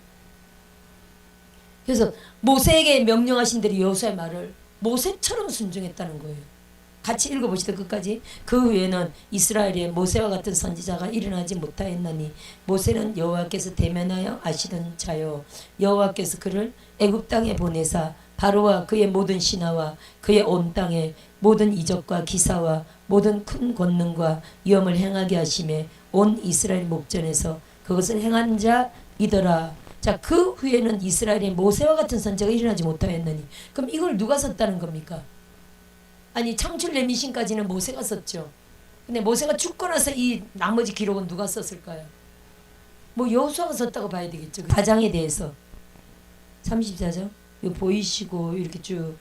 그래서 모세에게 명령하신 대로 여호수아의 말을 모세처럼 순종했다는 거예요. 같이 읽어보시다 끝까지. 그 후에는 이스라엘에 모세와 같은 선지자가 일어나지 못하였나니 모세는 여호와께서 대면하여 아시던 자요 여호와께서 그를 애굽 땅에 보내사 바로와 그의 모든 신하와 그의 온 땅에 모든 이적과 기사와 모든 큰 권능과 위엄을 행하게 하심에 온 이스라엘 목전에서 그것을 행한 자이더라. 자, 그 후에는 이스라엘에 모세와 같은 선지자가 일어나지 못하였나니 그럼 이걸 누가 썼다는 겁니까? 아니 창출 레미신까지는 모세가 썼죠. 근데 모세가 죽고 나서 이 나머지 기록은 누가 썼을까요? 뭐 여호수아가 썼다고 봐야 되겠죠. 가장에 대해서 34장 이거 보이시고 이렇게 쭉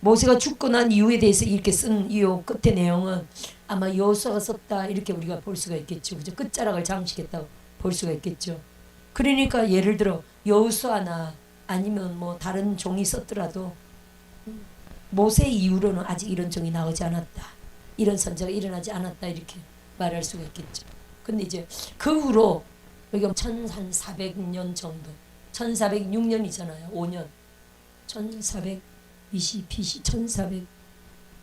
모세가 죽고 난 이유에 대해서 이렇게 쓴 이 끝의 내용은 아마 여호수아가 썼다 이렇게 우리가 볼 수가 있겠죠. 그죠? 끝자락을 장식했다고 볼 수가 있겠죠. 그러니까 예를 들어 여호수아나 아니면 뭐 다른 종이 썼더라도 모세 이후로는 아직 이런 종이 나오지 않았다. 이런 선지자가 일어나지 않았다. 이렇게 말할 수가 있겠죠. 근데 이제 그 후로 여기 1400년 정도 1406년이잖아요. 5년 1420 BC 1400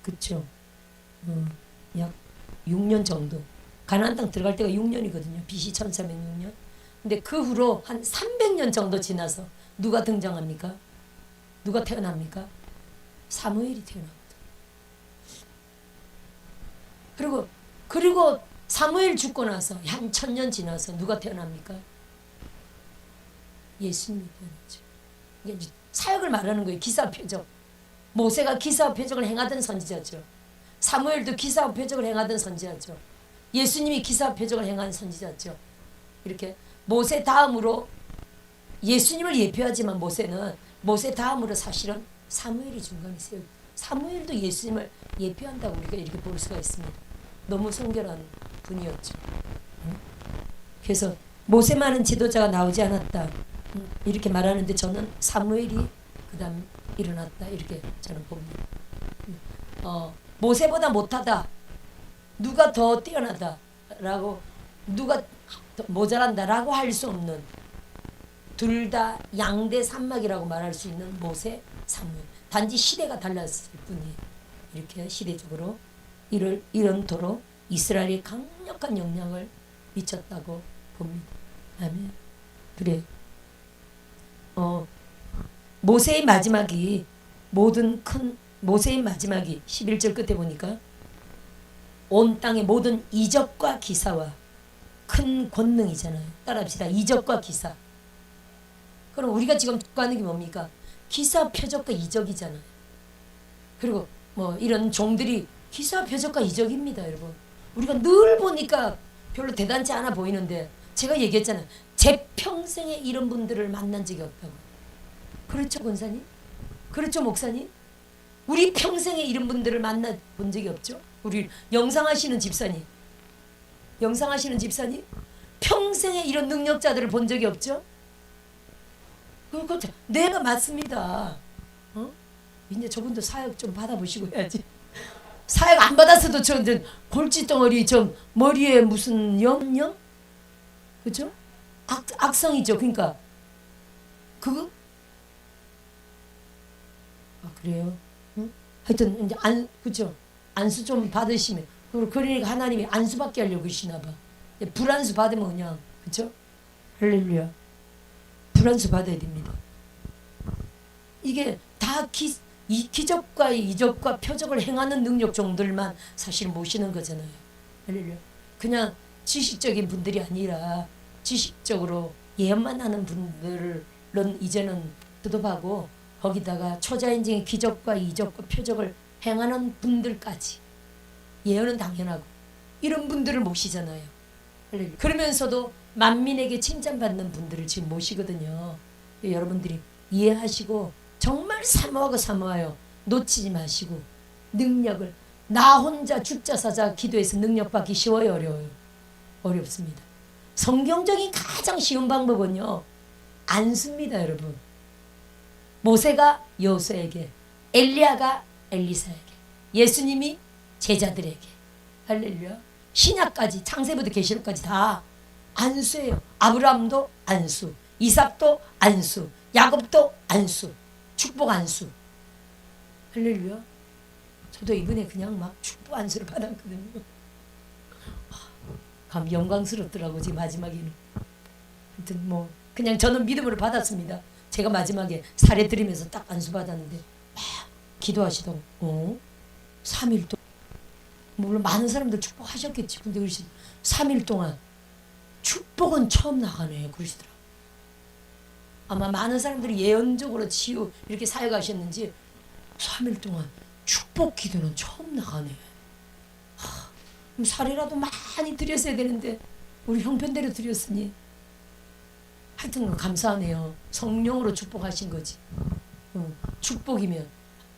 그쵸. 약 6년 정도 가나안 땅 들어갈 때가 6년이거든요. BC 1406년. 근데 그 후로 한 300년 정도 지나서 누가 등장합니까? 누가 태어납니까? 사무엘이 태어납니다. 그리고 사무엘 죽고 나서 한 1000년 지나서 누가 태어납니까? 예수님이 태어났죠. 이게 사역을 말하는 거예요. 기사 표적. 모세가 기사와 표적을 행하던 선지자죠. 사무엘도 기사와 표적을 행하던 선지자죠. 예수님이 기사와 표적을 행한 선지자죠. 이렇게 모세 다음으로 예수님을 예표하지만 모세 다음으로 사실은 사무엘이 중간에 세워. 사무엘도 예수님을 예표한다고 우리가 이렇게 볼 수가 있습니다. 너무 성결한 분이었죠. 그래서 모세만은 지도자가 나오지 않았다. 이렇게 말하는데 저는 사무엘이 그다음 일어났다 이렇게 저는 봅니다. 모세보다 못하다. 누가 더 뛰어나다라고 누가 더 모자란다라고 할 수 없는 둘 다 양대 산막이라고 말할 수 있는 모세, 사무엘. 단지 시대가 달랐을 뿐이에요. 이렇게 시대적으로 이런 도로 이스라엘의 강력한 영향을 미쳤다고 봅니다. 아멘. 그래. 모세의 마지막이 모세의 마지막이 11절 끝에 보니까 온 땅의 모든 이적과 기사와 큰 권능이잖아요. 따라합시다. 이적과 기사. 그럼 우리가 지금 듣고 하는 게 뭡니까? 기사, 표적과 이적이잖아요. 그리고 뭐 이런 종들이 기사, 표적과 이적입니다, 여러분. 우리가 늘 보니까 별로 대단치 않아 보이는데 제가 얘기했잖아요. 제 평생에 이런 분들을 만난 적이 없다고. 그렇죠, 권사님? 그렇죠, 목사님? 우리 평생에 이런 분들을 만나본 적이 없죠? 우리 영상하시는 집사님, 평생에 이런 능력자들을 본 적이 없죠? 그렇죠. 내가 맞습니다. 이제 저분도 사역 좀 받아보시고 해야지. 사역 안 받았어도 저 골칫덩어리 좀 머리에 무슨 염려? 그죠? 악성이죠. 그러니까 그거 그래요. 응? 하여튼 이제 그죠? 안수 좀 받으시면 그러니까 하나님이 안수 받게 하려고 그러시나 봐. 불안수 받으면 그냥 그죠? 할렐루야. 불안수 받아야 됩니다. 이게 다 이 기적과 이적과 표적을 행하는 능력종들만 사실 모시는 거잖아요. 할렐루야. 그냥 지식적인 분들이 아니라 지식적으로 예언만 하는 분들은 이제는 드도하고 거기다가 초자연적인 기적과 이적과 표적을 행하는 분들까지 예언은 당연하고 이런 분들을 모시잖아요. 할렐루야. 그러면서도 만민에게 칭찬받는 분들을 지금 모시거든요. 여러분들이 이해하시고 정말 사모하여 놓치지 마시고 능력을 나 혼자 죽자 사자 기도해서 능력 받기 쉬워요, 어려워요? 어렵습니다. 성경적인 가장 쉬운 방법은요 안수입니다, 여러분. 모세가 여호수아에게, 엘리야가 엘리사에게, 예수님이 제자들에게, 할렐루야. 신약까지 창세부터 계시록까지 다 안수예요. 아브라함도 안수, 이삭도 안수, 야곱도 안수, 축복 안수. 할렐루야. 저도 이번에 그냥 막 축복 안수를 받았거든요. 감 영광스럽더라고 지금 마지막에는. 하여튼 뭐 그냥 저는 믿음으로 받았습니다. 제가 마지막에 사례 드리면서 딱 안수 받았는데 막 기도하시더라고. 3일 동안 물론 많은 사람들 축복하셨겠지. 근데 그러시 3일 동안 축복은 처음 나가네 그러시더라고. 아마 많은 사람들이 예언적으로 치유 이렇게 사역하셨는지 3일 동안 축복 기도는 처음 나가네. 그럼 사례라도 많이 드렸어야 되는데 우리 형편대로 드렸으니 하여튼 감사하네요. 성령으로 축복하신 거지. 축복이면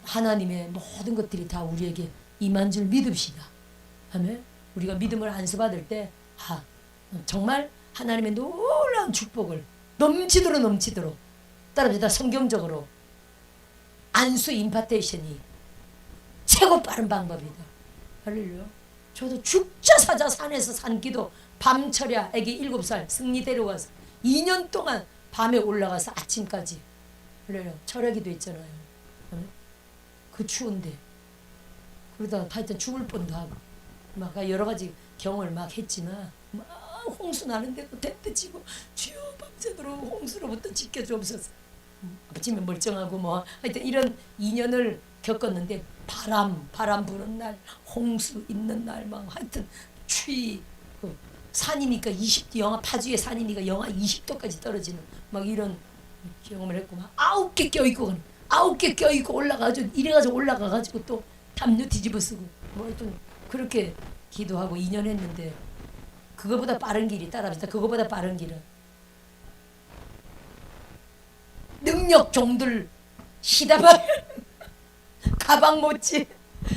하나님의 모든 것들이 다 우리에게 임한 줄 믿읍시다. 아멘. 우리가 믿음을 안수받을 때 정말 하나님의 놀라운 축복을 넘치도록 따라합시다. 성경적으로 안수 임파테이션이 최고 빠른 방법이다. 할렐루야. 저도 죽자 사자 산에서 산기도 밤철야 애기 7살 승리 데려가서 2년 동안 밤에 올라가서 아침까지 할렐루야. 철야기도 있잖아요. 그 추운데 그러다 하여튼 죽을 뻔도 하고 막 여러 가지 경험을 막 했지만 막 홍수 나는데도 텐트 치고 주여 밤새도록 홍수로부터 지켜주옵소서. 아침에 멀쩡하고 뭐 하여튼 이런 2년을 겪었는데 바람 부는 날, 홍수 있는 날, 막 하여튼 추위, 산이니까 20도 영하 파주의 산이니까 영하 20도까지 떨어지는 막 이런 경험을 했고 막 9개 껴있고 올라가가지고 이래가지고 올라가가지고 또 담요 뒤집어쓰고 뭐 하여튼 그렇게 기도하고 2년 했는데 그거보다 빠른 길이 따라합시다. 그거보다 빠른 길은 능력 종들 시다발 가방 못지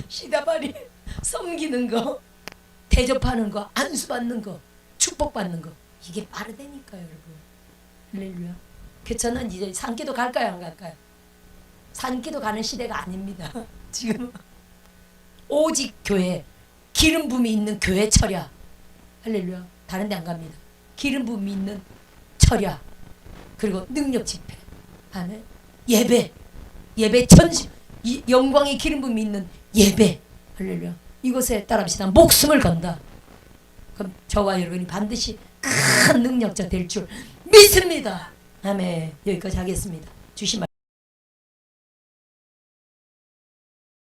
시다발이 섬기는 거 대접하는 거 안수받는 거 축복받는 거 이게 빠르다니까요, 여러분. 할렐루야. 그 저는 이제 산기도 갈까요, 안 갈까요? 산기도 가는 시대가 아닙니다. 지금 오직 교회 기름 부음이 있는 교회 철야. 할렐루야. 다른 데 안 갑니다. 기름 부음이 있는 철야. 그리고 능력 집회. 아멘. 예배 천시 영광의 기름 부음이 있는 예배. 할렐루야. 이것에 따라합시다. 목숨을 건다. 그럼 저와 여러분이 반드시 큰 능력자 될 줄 믿습니다. 아멘. 여기까지 하겠습니다. 주신 말